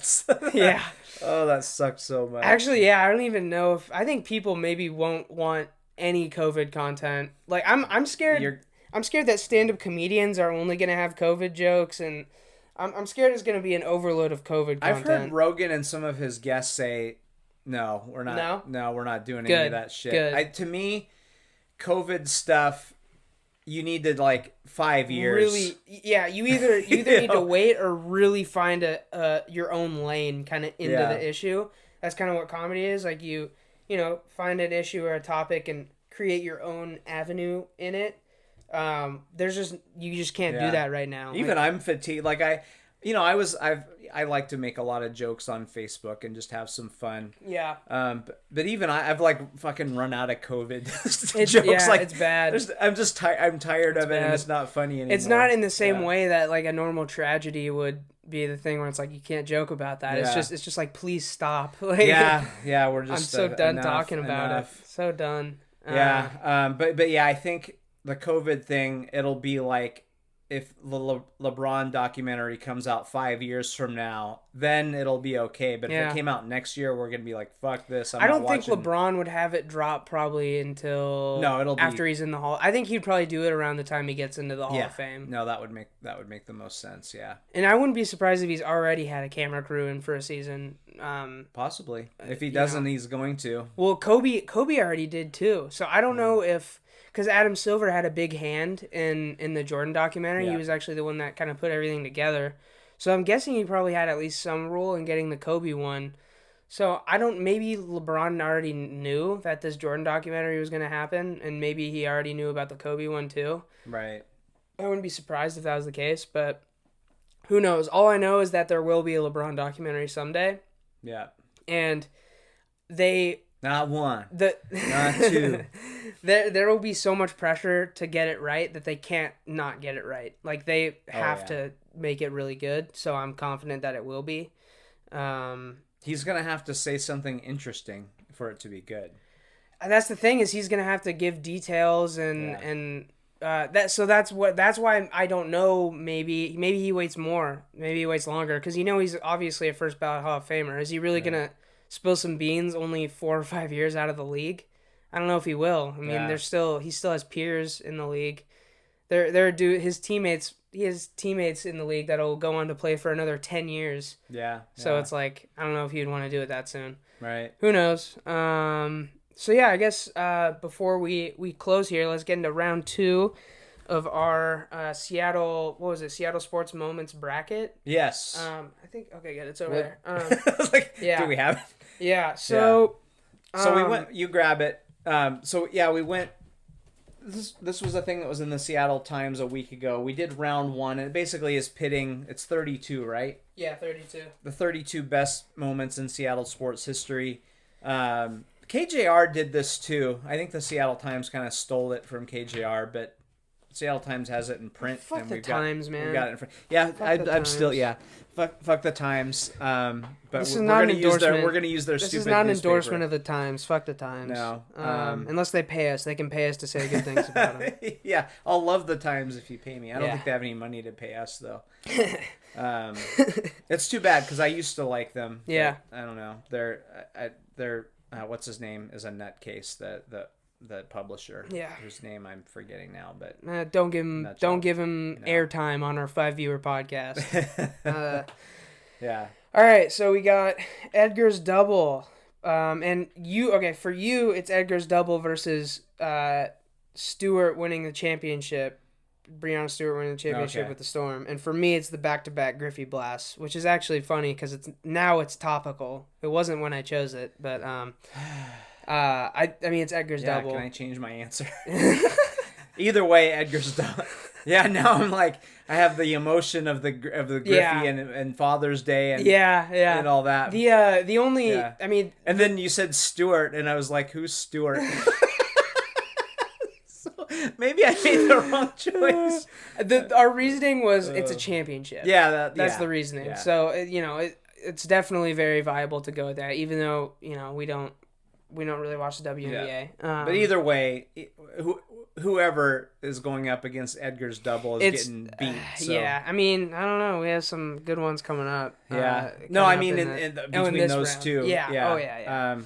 Yeah. Oh, that sucks so much. Actually, I don't even know I think people maybe won't want any COVID content. Like, I'm scared. I'm scared that stand-up comedians are only going to have COVID jokes, and I'm scared it's going to be an overload of COVID content. I've heard Rogan and some of his guests say, No, we're not. No? No, we're not doing Good. any of that shit. Good. To me, COVID stuff, you need to 5 years. Really, yeah. You either need to wait or really find your own lane kind of into the issue. That's kind of what comedy is. Like you find an issue or a topic and create your own avenue in it. You just can't do that right now. Even I'm fatigued. I like to make a lot of jokes on Facebook and just have some fun. Yeah. But even I've fucking run out of COVID jokes. Yeah, it's bad. I'm tired of it, and it's not funny anymore. It's not in the same way that a normal tragedy would be the thing where it's you can't joke about that. Yeah. It's just please stop. We're just. I'm so done talking about it. So done. But yeah, I think the COVID thing, it'll be if the LeBron documentary comes out 5 years from now, then it'll be okay. But if it came out next year, we're gonna be fuck this. I don't think LeBron would have it drop probably until after he's in the Hall. I think he'd probably do it around the time he gets into the Hall of Fame. No, that would make the most sense. Yeah. And I wouldn't be surprised if he's already had a camera crew in for a season. Possibly. If he doesn't, he's going to. Well, Kobe already did too. So I don't know if. Because Adam Silver had a big hand in the Jordan documentary. Yeah. He was actually the one that kind of put everything together. So I'm guessing he probably had at least some role in getting the Kobe one. So maybe LeBron already knew that this Jordan documentary was going to happen, and maybe he already knew about the Kobe one too. Right. I wouldn't be surprised if that was the case, but who knows? All I know is that there will be a LeBron documentary someday. Yeah. And Not one. Not two. There will be so much pressure to get it right that they can't not get it right. They have to make it really good. So I'm confident that it will be. He's gonna have to say something interesting for it to be good. That's the thing, is he's gonna have to give details and that's why I don't know. Maybe he waits more. Maybe he waits longer because he's obviously a first ballot Hall of Famer. Is he really gonna spill some beans only 4 or 5 years out of the league? I don't know if he will. I mean, he still has peers in the league. His teammates. He has teammates in the league that'll go on to play for another 10 years. Yeah. So it's I don't know if he'd want to do it that soon. Right. Who knows? So yeah, I guess before we close here, let's get into round 2 of our Seattle Sports Moments bracket. Yes. I think okay, good. It's over there. I was do we have it? Yeah. So. So we went. You grab it. We went. This was a thing that was in the Seattle Times a week ago. We did round 1, and it basically is pitting. It's 32, right? Yeah, 32. The 32 best moments in Seattle sports history. KJR did this too. I think the Seattle Times kind of stole it from KJR, but Seattle Times has it in print. Fuck the Times, man. We got it in print. Yeah, I'm still Fuck the Times. But this we're going to use their This stupid is not an newspaper. endorsement of the Times. Fuck the Times. No. Unless they pay us. They can pay us to say good things about them. Yeah, I'll love the Times if you pay me. I don't think they have any money to pay us, though. It's too bad because I used to like them. Yeah. I don't know. They're what's his name is a nutcase, the publisher. Yeah. Whose name I'm forgetting now, but don't give him airtime on our 5 viewer podcast. Yeah. All right, so we got Edgar's double, and for you it's Edgar's double versus Stewart winning the championship, Breonna Stewart winning the championship with the Storm, and for me it's the back-to-back Griffey blasts, which is actually funny because it's topical. It wasn't when I chose it, but I mean it's Edgar's double. Can I change my answer? Either way, Edgar's double. Yeah, now I'm I have the emotion of the Griffey and Father's Day and and all that. The only I mean, and then you said Stewart, and I was like, who's Stewart? So maybe I made the wrong choice. Our reasoning was it's a championship. Yeah, that's the reasoning. Yeah. So it's definitely very viable to go with that, even though we don't really watch the WNBA. Yeah. But either way, whoever is going up against Edgar's double is getting beat. So. Yeah, I mean, I don't know. We have some good ones coming up. Yeah. No, I mean, between those round. two. Yeah. Yeah. Oh, yeah.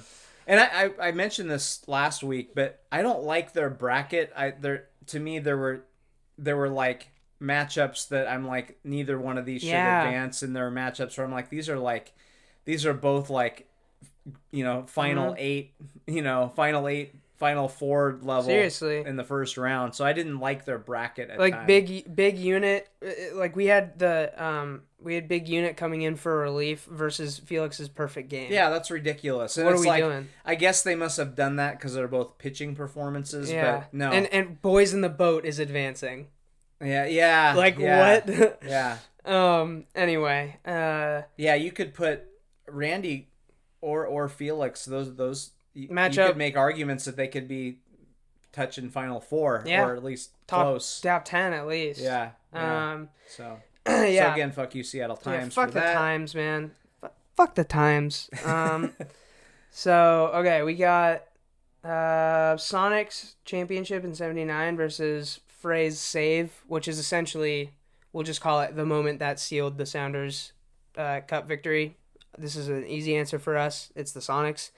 And I mentioned this last week, but I don't like their bracket. To me, there were matchups that I'm like, neither one of these should advance, and there are matchups where I'm like, these are both final eight, final four level. Seriously. In the first round. So I didn't like their bracket at like times. big unit. Like we had big unit coming in for relief versus Felix's perfect game. Yeah, that's ridiculous. And what are we doing? I guess they must have done that because they're both pitching performances. Yeah. But no. And Boys in the Boat is advancing. Yeah. Like yeah, what? Yeah. Anyway. Yeah, you could put Randy or Felix. Those matchup. You could make arguments that they could be touching Final Four, or at least close. Top 10 at least. Yeah. So So again, fuck you, Seattle Times. Fuck the Times, man. Fuck the Times. So okay, we got Sonics championship in '79 versus Frey's save, which is essentially, we'll just call it the moment that sealed the Sounders Cup victory. This is an easy answer for us. It's the Sonics.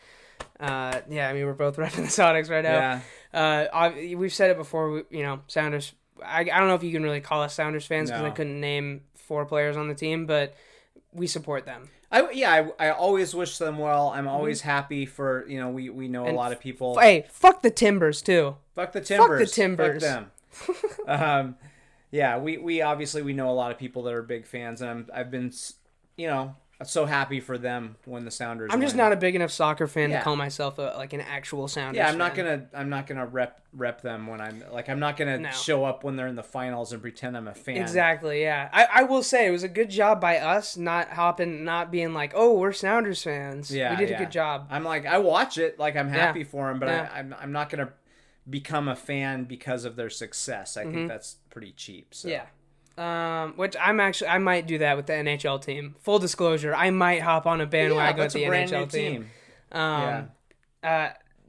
I mean, we're both repping the Sonics right now. Yeah. We've said it before. Sounders. I don't know if you can really call us Sounders fans because I couldn't name 4 players on the team, but we support them. I always wish them well. I'm always happy for, we know a lot of people. Hey, fuck the Timbers too. Fuck the Timbers. Fuck the Timbers. Fuck them. We obviously know a lot of people that are big fans, and I've been, so happy for them when the Sounders I'm just win. not a big enough soccer fan to call myself an actual Sounders fan. I'm not gonna rep them when I'm not gonna show up when they're in the finals and pretend I'm a fan. Exactly, yeah. I will say it was a good job by us not being like, oh, we're Sounders fans. Yeah, we did a good job. I'm like, I watch it, like I'm happy for them, but I'm not gonna become a fan because of their success. I think that's pretty cheap. So. Yeah. Which I might do that with the NHL team. Full disclosure, I might hop on a bandwagon with the NHL team.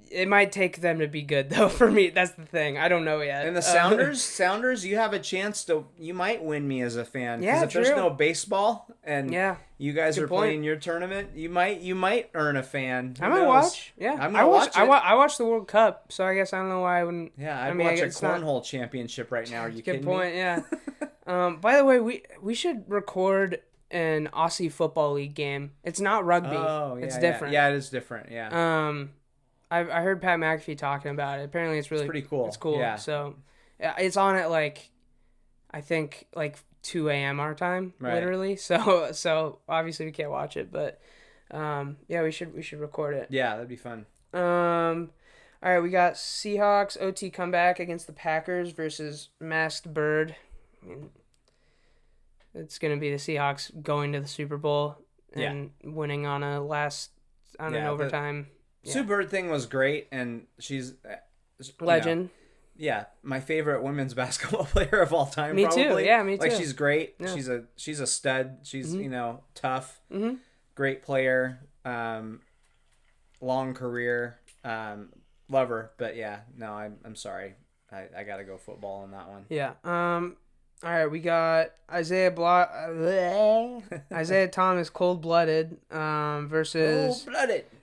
It might take them to be good though. For me, that's the thing. I don't know yet. And the Sounders, you have a chance you might win me as a fan. Yeah, if there's no baseball and you guys good are point. playing your tournament, you might earn a fan. I might watch. Yeah, I watched the World Cup, so I guess I don't know why I wouldn't. Yeah, I'd watch a cornhole championship right now. Are you kidding me? Good point. Yeah. By the way, we should record an Aussie Football League game. It's not rugby. Oh, yeah, it's different. Yeah, it is different. Yeah. I heard Pat McAfee talking about it. Apparently, it's pretty cool. It's cool. Yeah. So, it's on at I think 2 a.m. our time, literally. So obviously we can't watch it, but we should record it. Yeah, that'd be fun. All right, we got Seahawks OT comeback against the Packers versus Masked Bird. I mean, it's gonna be the Seahawks going to the Super Bowl and winning on an overtime. Sue Bird thing was great, and she's legend. My favorite women's basketball player of all time. Me probably. too. Yeah, me too. She's great. Yeah. She's a stud. She's tough. Mm-hmm. Great player. Long career. Love her. But I'm sorry. I gotta go football on that one. Yeah. All right, we got Isaiah Thomas cold-blooded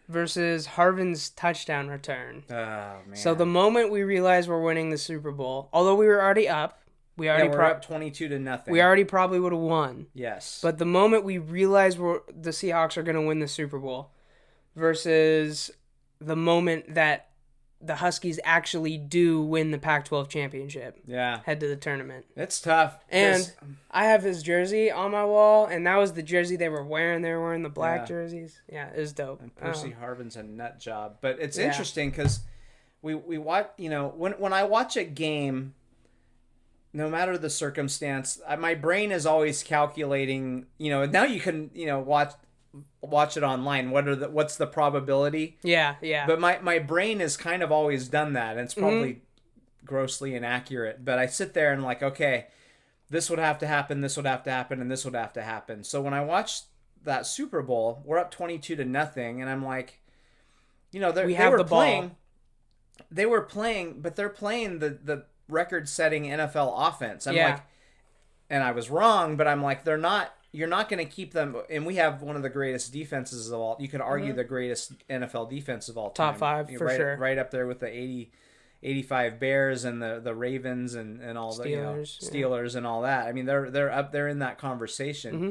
versus Harvin's touchdown return. Oh, man. So the moment we realized we're winning the Super Bowl, although we were already up, we're up 22-0. We already probably would have won. Yes. But the moment we realized the Seahawks are going to win the Super Bowl versus the moment that the Huskies actually do win the Pac-12 championship. Yeah. Head to the tournament. It's tough. And I have his jersey on my wall, and that was the jersey they were wearing. They were wearing the black jerseys. Yeah, it was dope. And Percy Harvin's a nut job. But it's interesting because we watch, when I watch a game, no matter the circumstance, my brain is always calculating, now you can, watch it online. What's the probability? Yeah. But my brain has kind of always done that, and it's probably grossly inaccurate. But I sit there and I'm like, okay, this would have to happen, this would have to happen, and this would have to happen. So when I watched that Super Bowl, we're up 22-0, and I'm like, they were playing, but they're playing the record-setting NFL offense. I'm like, and I was wrong, but I'm like, you're not going to keep them, and we have one of the greatest defenses of all. You could argue the greatest NFL defense of all time. Top 5 for sure. Right up there with the 85 Bears and the Ravens and all the Steelers and all that. I mean, they're up there in that conversation. Mm-hmm.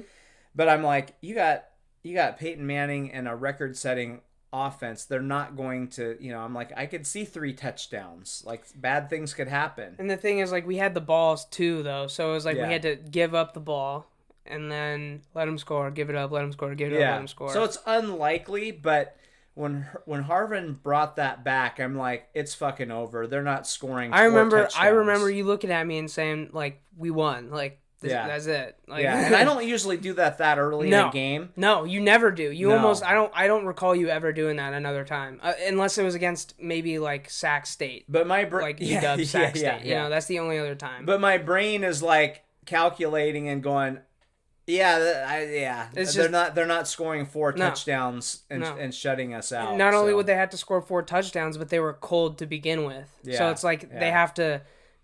But I'm like, you got Peyton Manning and a record-setting offense, they're not going to, I'm like, I could see 3 touchdowns. Like, bad things could happen. And the thing is, like, we had the balls too, though. So it was like we had to give up the ball and then let them score, give it up, let them score, give it up, let them score. So it's unlikely, but when Harvin brought that back, I'm like, it's fucking over. They're not scoring 4 touchdowns. I remember you looking at me and saying, like, we won. Like, that's it. Like, and I don't usually do that early in a game. No, you never do. I don't recall you ever doing that another time, unless it was against maybe like Sac State. But my Sac State. You know, that's the only other time. But my brain is like calculating and going, they're not scoring 4 touchdowns and shutting us out. Not only would they have to score 4 touchdowns, but they were cold to begin with. Yeah, so it's like they have to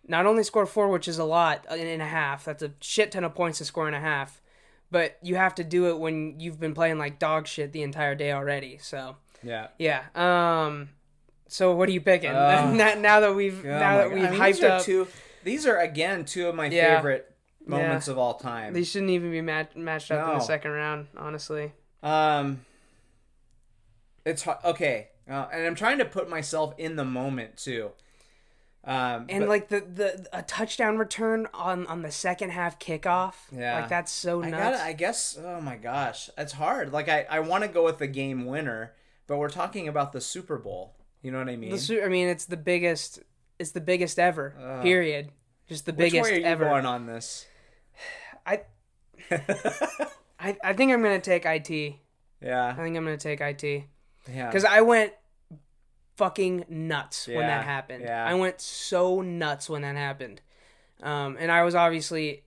not only score 4, which is a lot in a half. That's a shit ton of points to score in a half. But you have to do it when you've been playing like dog shit the entire day already. So yeah. So what are you picking? Now that we've hyped up. These are again 2 of my favorite moments of all time. These shouldn't even be matched up in the second round, honestly. It's okay, and I'm trying to put myself in the moment too. Like a touchdown return on the second half kickoff, like that's so nuts. I guess. Oh my gosh, it's hard. Like I want to go with the game winner, but we're talking about the Super Bowl. You know what I mean? It's the biggest. It's the biggest ever. Period. Just the biggest ever. Which way are you going on this? I think I'm gonna take IT. Yeah. I think I'm gonna take IT. Yeah. Because I went fucking nuts when that happened. Yeah. I went so nuts when that happened. And I was obviously,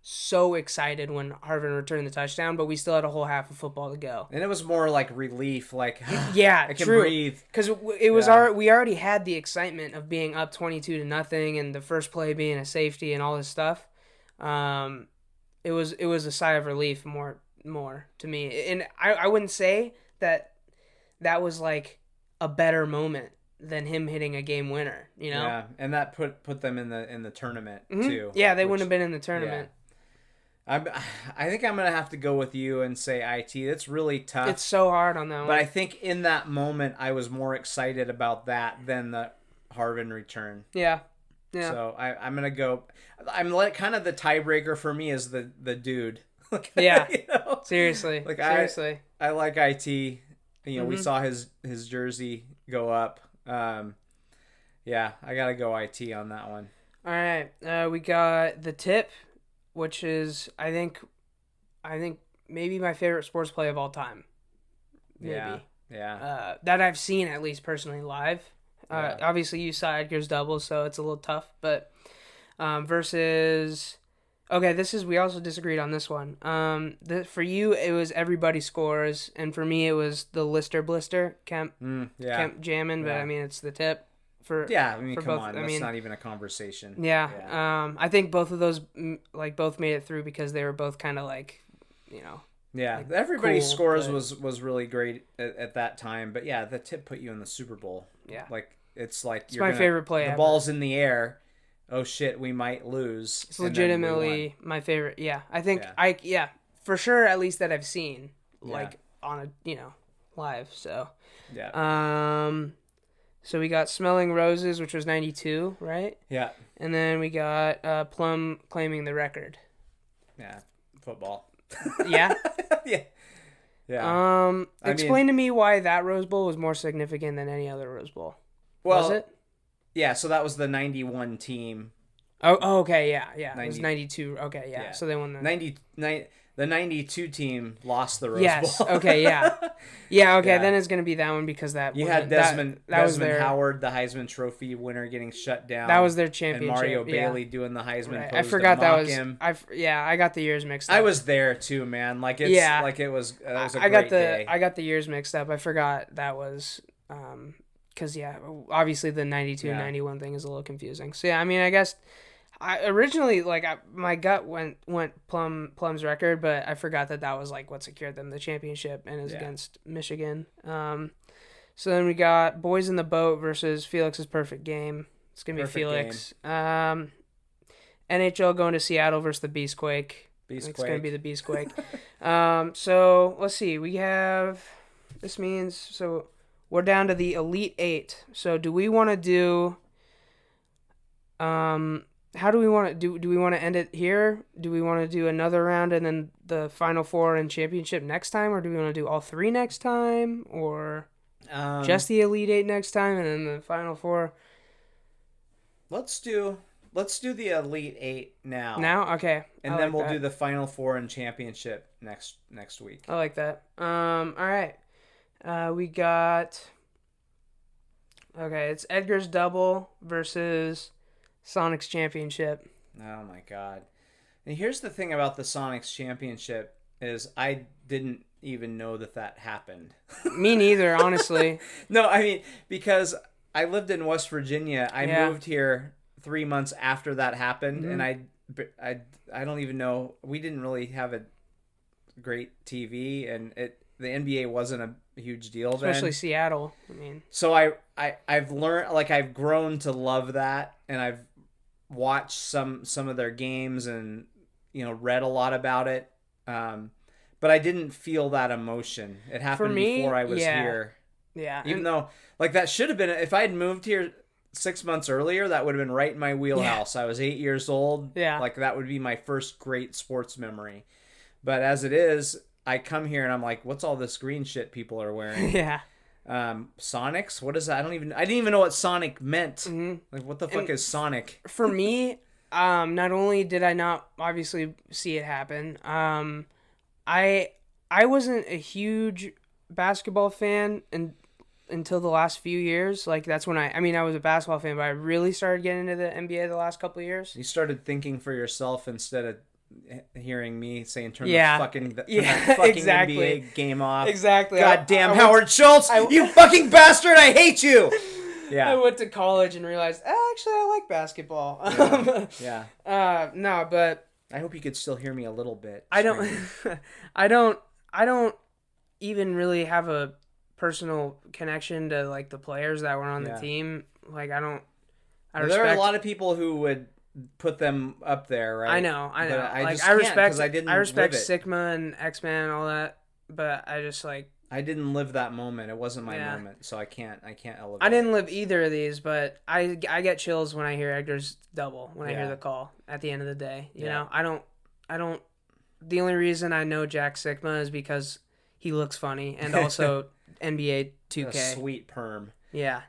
so excited when Harvin returned the touchdown, but we still had a whole half of football to go. And it was more like relief, like I can breathe. Because it was we already had the excitement of being up 22-0 and the first play being a safety and all this stuff. It was a sigh of relief more to me, and I wouldn't say that was like a better moment than him hitting a game winner, Yeah, and that put them in the tournament too. Yeah, they wouldn't have been in the tournament. Yeah. I think I'm gonna have to go with you and say IT. It's really tough. It's so hard on that one. But I think in that moment I was more excited about that than the Harvin return. Yeah. So I'm gonna go. I'm like kind of the tiebreaker for me is the dude. Yeah. Seriously. Seriously. I like IT. We saw his jersey go up. Yeah, I gotta go IT on that one. All right, we got the tip, which is I think maybe my favorite sports play of all time. Maybe. Yeah. That I've seen at least personally live. Obviously, you saw Edgar's double, so it's a little tough. But versus, we also disagreed on this one. For you, it was everybody scores, and for me, it was the Lister Blister Kemp jamming. But I mean, it's the tip. Come on, that's not even a conversation. Yeah. I think both of those both made it through because they were both kind of like. Yeah, like everybody's cool, scores but... was really great at that time. But yeah, the tip put you in the Super Bowl. Yeah, it's my favorite play. The ball's in the air. Oh shit, we might lose. It's legitimately my favorite. Yeah, I think for sure, at least that I've seen on a live. So yeah. So we got Smelling Roses, which was 92, right? Yeah. And then we got Plum claiming the record. Yeah, football. Yeah. Yeah. Explain to me why that Rose Bowl was more significant than any other Rose Bowl. Well, was it? Yeah, so that was the 91 team. Oh, okay, yeah. It was 92. Okay, yeah. So they won the... The 92 team lost the Rose Bowl. Okay, yeah. Yeah, okay, then it's going to be that one because that... You had Desmond Howard, the Heisman Trophy winner, getting shut down. That was their championship. And Mario Bailey doing the Heisman pose I forgot to mock him. I got the years mixed up. I was there too, man. It was a great day. I got the years mixed up. I forgot that was... Because, obviously the 92-91 thing is a little confusing. So, yeah, I mean, I guess... I originally my gut went Plum's record, but I forgot that was what secured them the championship and is against Michigan. So then we got Boys in the Boat versus Felix's Perfect Game. It's gonna be Felix. NHL going to Seattle versus the Beastquake. It's gonna be the Beastquake. So let's see. We have this means so we're down to the Elite 8. So do we want to do how do we want to do we want to end it here? Do we want to do another round and then the Final Four and championship next time, or do we want to do all three next time, or just the Elite 8 next time and then the Final Four? Let's do the Elite 8 now. Now? Okay. And then we'll do the Final Four and championship next week. I like that. All right. We got... Okay, it's Edgar's double versus Sonic's championship. Oh, my God. And here's the thing about the Sonics championship is I didn't even know that happened. Me neither, honestly. No, I mean, because I lived in West Virginia. I moved here 3 months after that happened, and I don't even know. We didn't really have a great TV, and the NBA wasn't a huge deal then. Especially Seattle. I mean, so I've learned, like, I've grown to love that, and I've watched some of their games and read a lot about it. But I didn't feel that emotion. It happened before I was here. Yeah. Even though, like, that should have been, if I had moved here 6 months earlier, that would have been right in my wheelhouse. I was 8 years old. Yeah. Like, that would be my first great sports memory. But as it is, I come here and I'm like, what's all this green shit people are wearing? Yeah. Sonics? What is that? I didn't even know what Sonic meant. Mm-hmm. Like, what the fuck is Sonic? For me, not only did I not obviously see it happen, I wasn't a huge basketball fan until the last few years. Like, that's when I was a basketball fan, but I really started getting into the NBA the last couple of years. You started thinking for yourself instead of hearing me saying turn the fucking exactly. NBA game off. Exactly. God damn Howard Schultz, you fucking bastard, I hate you. Yeah. I went to college and realized, actually, I like basketball. Yeah. No, but I hope you could still hear me a little bit. I don't even really have a personal connection to, like, the players that were on the team. Like, there are a lot of people who would put them up there, right? I know. But I respect Sigma and X-Men and all that, but I just, like, I didn't live that moment. It wasn't my moment, so I can't elevate. I didn't live either of these, but I get chills when I hear Edgar's double, when I hear the call at the end of the day. You know, I don't. The only reason I know Jack Sigma is because he looks funny, and also NBA 2K. A sweet perm. Yeah.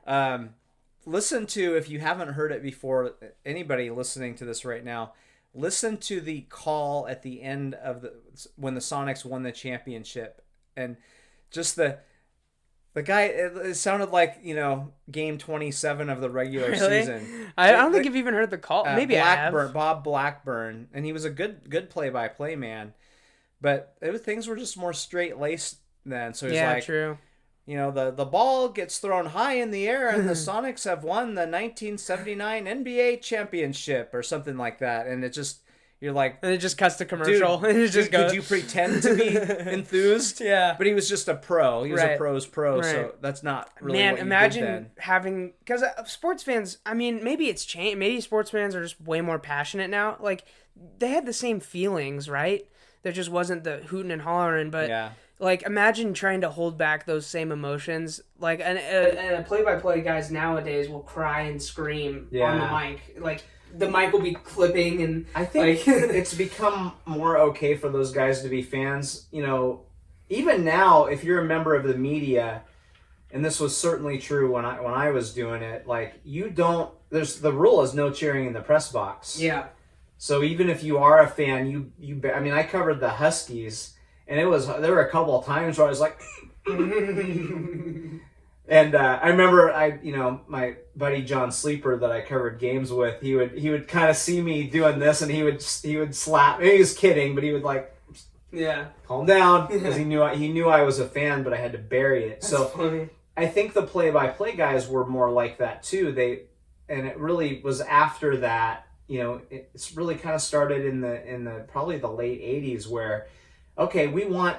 Listen to, if you haven't heard it before, anybody listening to this right now, listen to the call at the end of when the Sonics won the championship, and just the guy. It sounded like game 27 of the regular season. I don't think you've even heard the call. Maybe I have. Bob Blackburn, and he was a good play-by-play man, but things were just more straight-laced then. So he's like, true. The ball gets thrown high in the air, and the Sonics have won the 1979 NBA championship or something like that, and it just. You're like, and it just cuts to commercial. Dude, and it just goes. Could you pretend to be enthused? Yeah, but he was just a pro. He was a pro's pro, so that's not really. Man, what you imagine did then. Having, because sports fans. I mean, maybe it's changed. Maybe sports fans are just way more passionate now. Like, they had the same feelings, right? There just wasn't the hooting and hollering, but like, imagine trying to hold back those same emotions. Like, and play-by-play guys nowadays will cry and scream on the mic, like. The mic will be clipping, and I think it's become more okay for those guys to be fans. Even now, if you're a member of the media, and this was certainly true when I was doing it, like, the rule is no cheering in the press box. Yeah. So even if you are a fan, I mean, I covered the Huskies, and there were a couple of times where I was like. And I remember my buddy John Sleeper that I covered games with, he would kind of see me doing this, and he would slap. He was kidding, but he would calm down, because he knew I was a fan, but I had to bury it. That's so funny. I think the play-by-play guys were more like that too. And it really was after that. It's really kind of started in the probably the late 80s, where okay, we want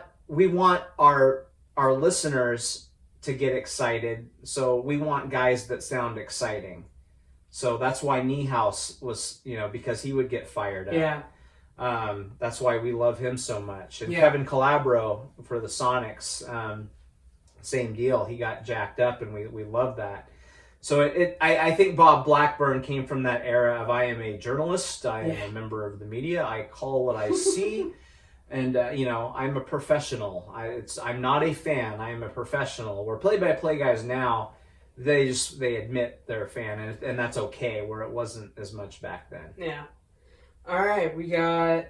our listeners to get excited, so we want guys that sound exciting. So that's why Niehaus was, because he would get fired up. Yeah. That's why we love him so much. And Kevin Calabro for the Sonics, same deal. He got jacked up, and we loved that. So I think Bob Blackburn came from that era of I am a journalist, I am a member of the media, I call what I see, and I'm a professional. I'm not a fan. I am a professional. Where play-by-play guys now, they admit they're a fan, and that's okay. Where it wasn't as much back then. Yeah. All right, we got.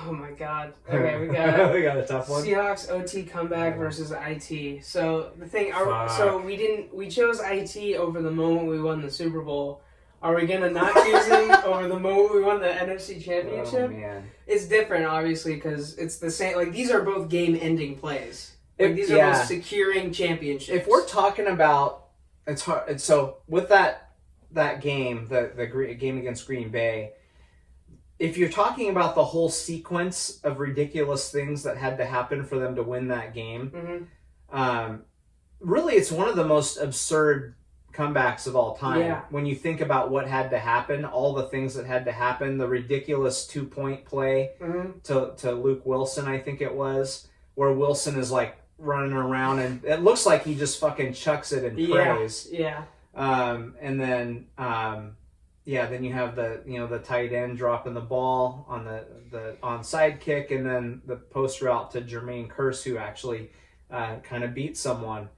Oh my God. Okay, we got. We got a tough one. Seahawks OT comeback versus IT. So the thing, so we chose IT over the moment we won the Super Bowl. Are we gonna not choose him over the moment we won the NFC Championship? Oh man, it's different, obviously, because it's the same. Like these are both game-ending plays. Like these are both securing championships. If we're talking about, it's hard. So with that game, the game against Green Bay. If you're talking about the whole sequence of ridiculous things that had to happen for them to win that game, really it's one of the most absurd comebacks of all time. Yeah. When you think about what had to happen, all the things that had to happen, the ridiculous 2-point play to Luke Wilson, I think it was, where Wilson is like running around and it looks like he just fucking chucks it and prays. Yeah. And then... then you have the tight end dropping the ball on the onside kick, and then the post route to Jermaine Kearse, who actually kind of beat someone.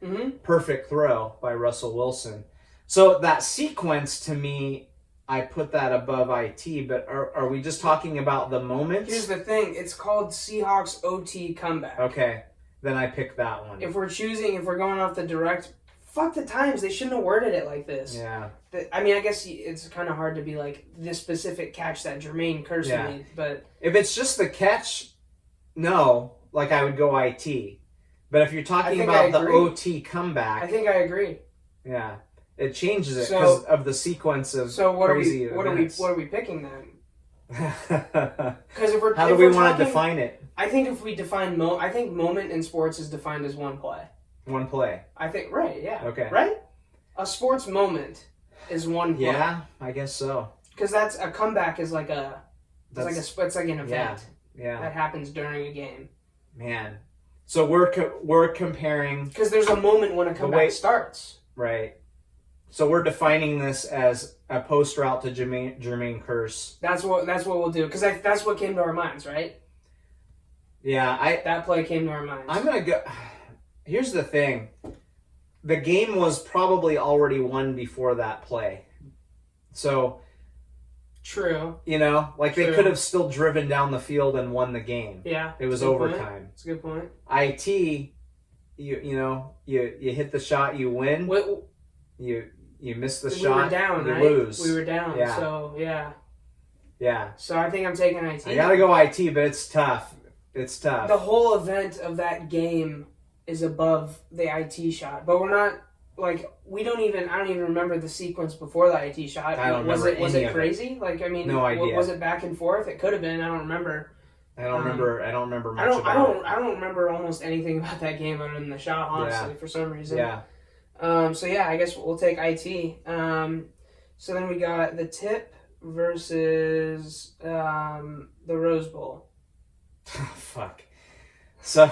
Perfect throw by Russell Wilson. So that sequence, to me, I put that above IT. But are we just talking about the moments? Here's the thing: it's called Seahawks OT comeback. Okay, then I pick that one. If we're going off the direct. Fuck the times. They shouldn't have worded it like this. Yeah. I mean, I guess it's kind of hard to be like this specific catch that Jermaine Kearse made, but if it's just the catch, no, like I would go IT. But if you're talking about the OT comeback, I think I agree. Yeah, it changes it because of the sequence of crazy events. What are we picking then? Because how do we want to define it? I think if we define I think moment in sports is defined as one play. One play. I think, right, yeah. Okay. Right? A sports moment is one play. Yeah, I guess so. Because that's a comeback is like it's like an event. Yeah. That happens during a game. Man. So we're comparing... Because there's a moment when a comeback starts. Right. So we're defining this as a post route to Jermaine Kearse. That's what we'll do. Because that's what came to our minds, right? Yeah, that play came to our minds. I'm going to go... Here's the thing. The game was probably already won before that play. So... True. They could have still driven down the field and won the game. Yeah. It was overtime. That's a good point. IT, you hit the shot, you win. You miss the shot, we were down, you right? lose. We were down, yeah. So, yeah. Yeah. So I think I'm taking IT. I gotta go IT, but it's tough. It's tough. The whole event of that game is above the IT shot, but we're not... Like, I don't even remember the sequence before the IT shot. I don't remember Was it crazy? Like, I mean, no idea. Was it back and forth? It could have been. I don't remember. I don't remember much about it. I don't remember almost anything about that game other than the shot, honestly, for some reason. Yeah. So, yeah, I guess we'll take IT. So then we got the tip versus the Rose Bowl. Fuck. So,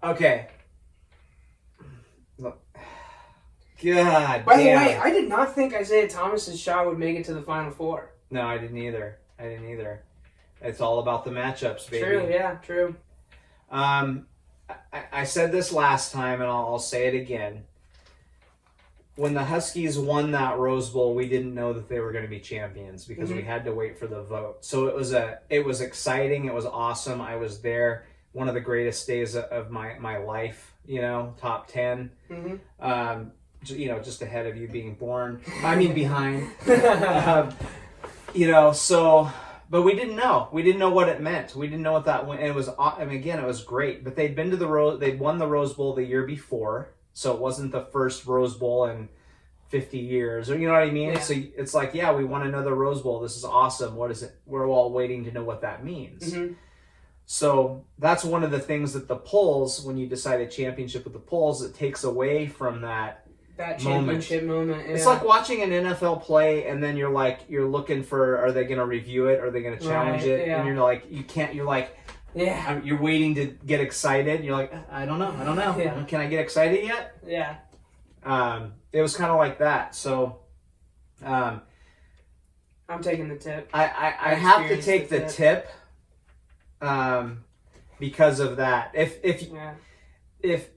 okay. God By the way, I did not think Isaiah Thomas's shot would make it to the Final Four. No, I didn't either. It's all about the matchups, baby. True, yeah, true. I said this last time, and I'll say it again. When the Huskies won that Rose Bowl, we didn't know that they were going to be champions because we had to wait for the vote. So it was exciting. It was awesome. I was there. One of the greatest days of my life. Top 10. Mm-hmm. Just ahead of you being born. I mean, behind. So, but we didn't know. We didn't know what it meant. We didn't know what that went. And it was, again, it was great. But they'd won the Rose Bowl the year before, so it wasn't the first Rose Bowl in 50 years, or you know what I mean? Yeah. So it's like, yeah, we won another Rose Bowl. This is awesome. What is it? We're all waiting to know what that means. Mm-hmm. So that's one of the things that the polls, when you decide a championship with the polls, it takes away from that championship moment. Yeah. It's like watching an NFL play, and then you're looking for, are they going to review it? Are they going to challenge it? Yeah. And you're like, you can't. You're like, Yeah. You're waiting to get excited. You're like, I don't know. Yeah. Can I get excited yet? Yeah. It was kind of like that. So, I'm taking the tip. I have to take the tip, because of that. If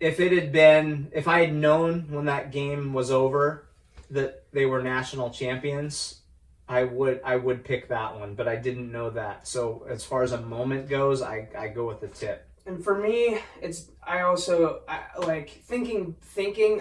it had been, if I had known when that game was over that they were national champions, I would pick that one, but I didn't know that. So as far as a moment goes, I go with the tip. And for me, I also like thinking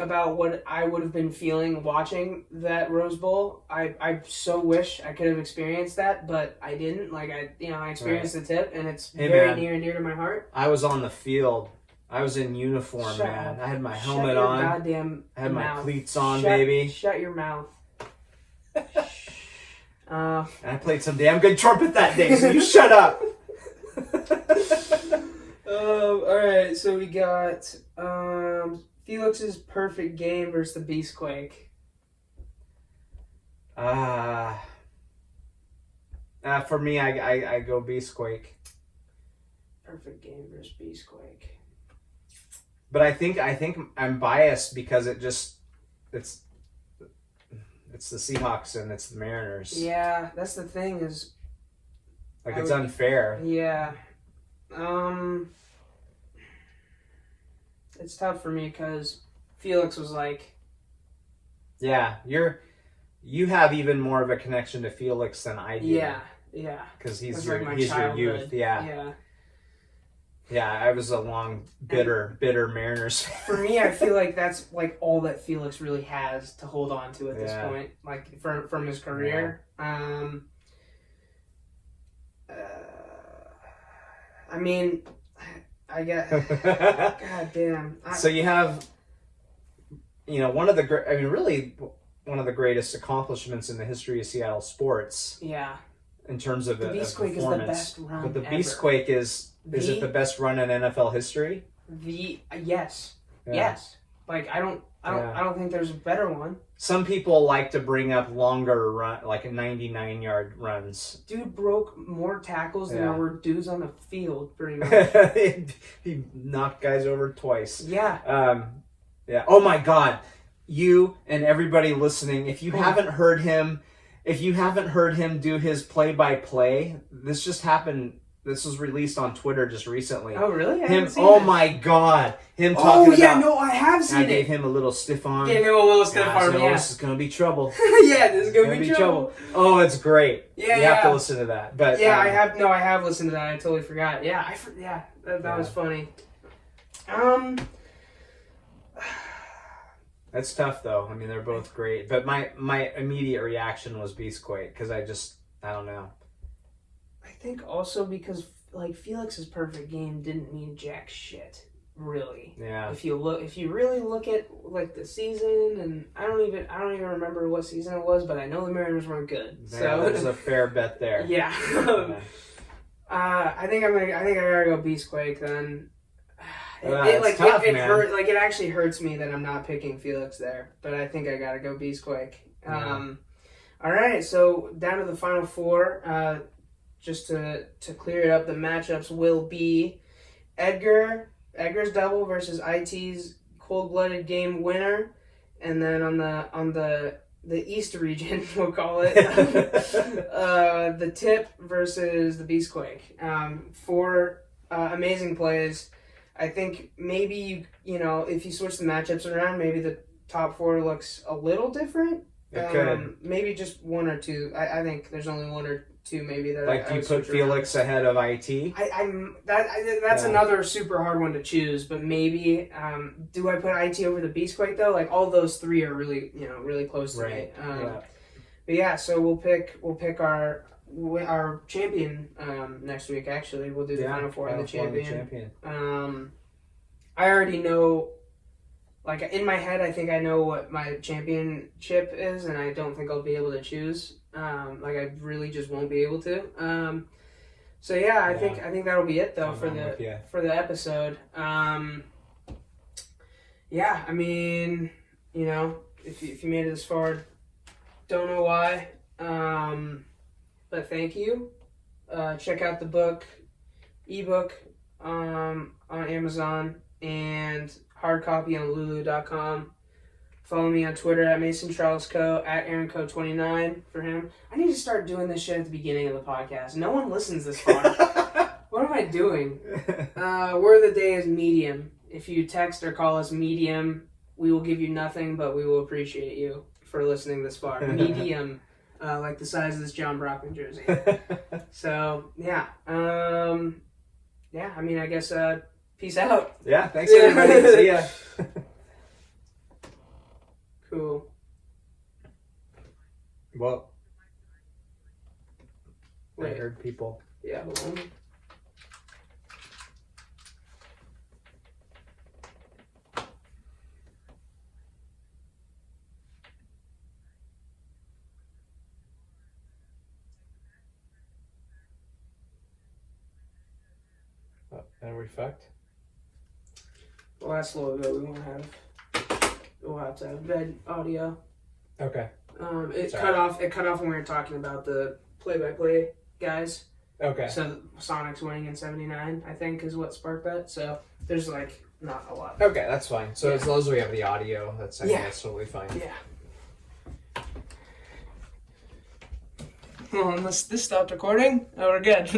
about what I would have been feeling watching that Rose Bowl. I so wish I could have experienced that, but I didn't. Like I experienced the tip, and it's very near and dear to my heart. I was on the field. I was in uniform, man. I had my helmet on. Goddamn I had mouth. my cleats on, baby. Shut your mouth. And I played some damn good trumpet that day, so you shut up. All right, so we got Felix's perfect game versus the Beastquake. For me, I go Beastquake. Perfect game versus Beastquake. But I think I'm biased because it's the Seahawks and it's the Mariners. Yeah, that's the thing is, it's unfair. Yeah. It's tough for me because Felix was like... Yeah, you have even more of a connection to Felix than I do. Yeah. Because he's your youth. Yeah. Yeah, I was a long, bitter Mariners fan. For me, I feel like that's like all that Felix really has to hold on to at this point, like from his career. Yeah. I mean, I get. God damn. So you have, one of the greatest accomplishments in the history of Seattle sports. Yeah. In terms of the Beastquake is the best run. But the Beastquake is it the best run in NFL history? Yes. Like I don't think there's a better one. Some people like to bring up longer run, like 99-yard runs. Dude broke more tackles than there were dudes on the field, pretty much. He knocked guys over twice. Yeah. Yeah. Oh my God! You and everybody listening, if you haven't heard him do his play-by-play, this just happened. This was released on Twitter just recently. Oh, really? My God. Him talking about... I have seen it. I gave him a little stiff arm. Gave him a little stiff arm, This is going to be trouble. Yeah, this is going to be trouble. Oh, it's great. Yeah, you have to listen to that. But yeah, I have listened to that. I totally forgot. Yeah, that was funny. That's tough, though. I mean, they're both great. But my immediate reaction was Beastquake, because I don't know. I think also because like Felix's perfect game didn't mean jack shit, really. Yeah. If you really look at like the season, and I don't even remember what season it was, but I know the Mariners weren't good. Yeah, so there's a fair bet there. Yeah. I think I gotta go Beastquake then. It hurt. Like it actually hurts me that I'm not picking Felix there, but I think I gotta go Beastquake. All right, so down to the final four. Just to clear it up, the matchups will be Edgar's double versus IT's cold-blooded game winner, and then on the East region, we'll call it, the Tip versus the Beastquake. Four amazing plays. I think maybe if you switch the matchups around, maybe the top four looks a little different. It could. Maybe just one or two. I think there's only one or two maybe that I you put Felix ahead of IT. That's another super hard one to choose, but maybe do I put IT over the Beastquake though? Like all those three are really really close to me. But yeah, so we'll pick our champion next week. Actually, we'll do the final four and the champion. I already know. Like, in my head, I think I know what my championship is, and I don't think I'll be able to choose. I really just won't be able to. I think that'll be it, though, for the episode. I mean, if you made it this far, don't know why, but thank you. Check out the book. ebook on Amazon and hard copy on Lulu.com. Follow me on Twitter at Mason Charles Coe, at AaronCoe29 for him. I need to start doing this shit at the beginning of the podcast. No one listens this far. What am I doing? Word of the day is medium. If you text or call us medium, we will give you nothing, but we will appreciate you for listening this far. Medium, like the size of this John Brockman jersey. So, yeah. I mean, I guess, peace out. Yeah, thanks everybody. See ya. Cool. Well, Wait. I heard people. Yeah, hold on. And we fucked? The last logo we'll have to have bed audio. Okay. It cut off when we were talking about the play-by-play guys. Okay. So Sonic's winning in '79, I think, is what sparked that. So there's like not a lot. Okay, that's fine. So as long as we have the audio, that's totally fine. Yeah. Well, unless this stopped recording, we're good.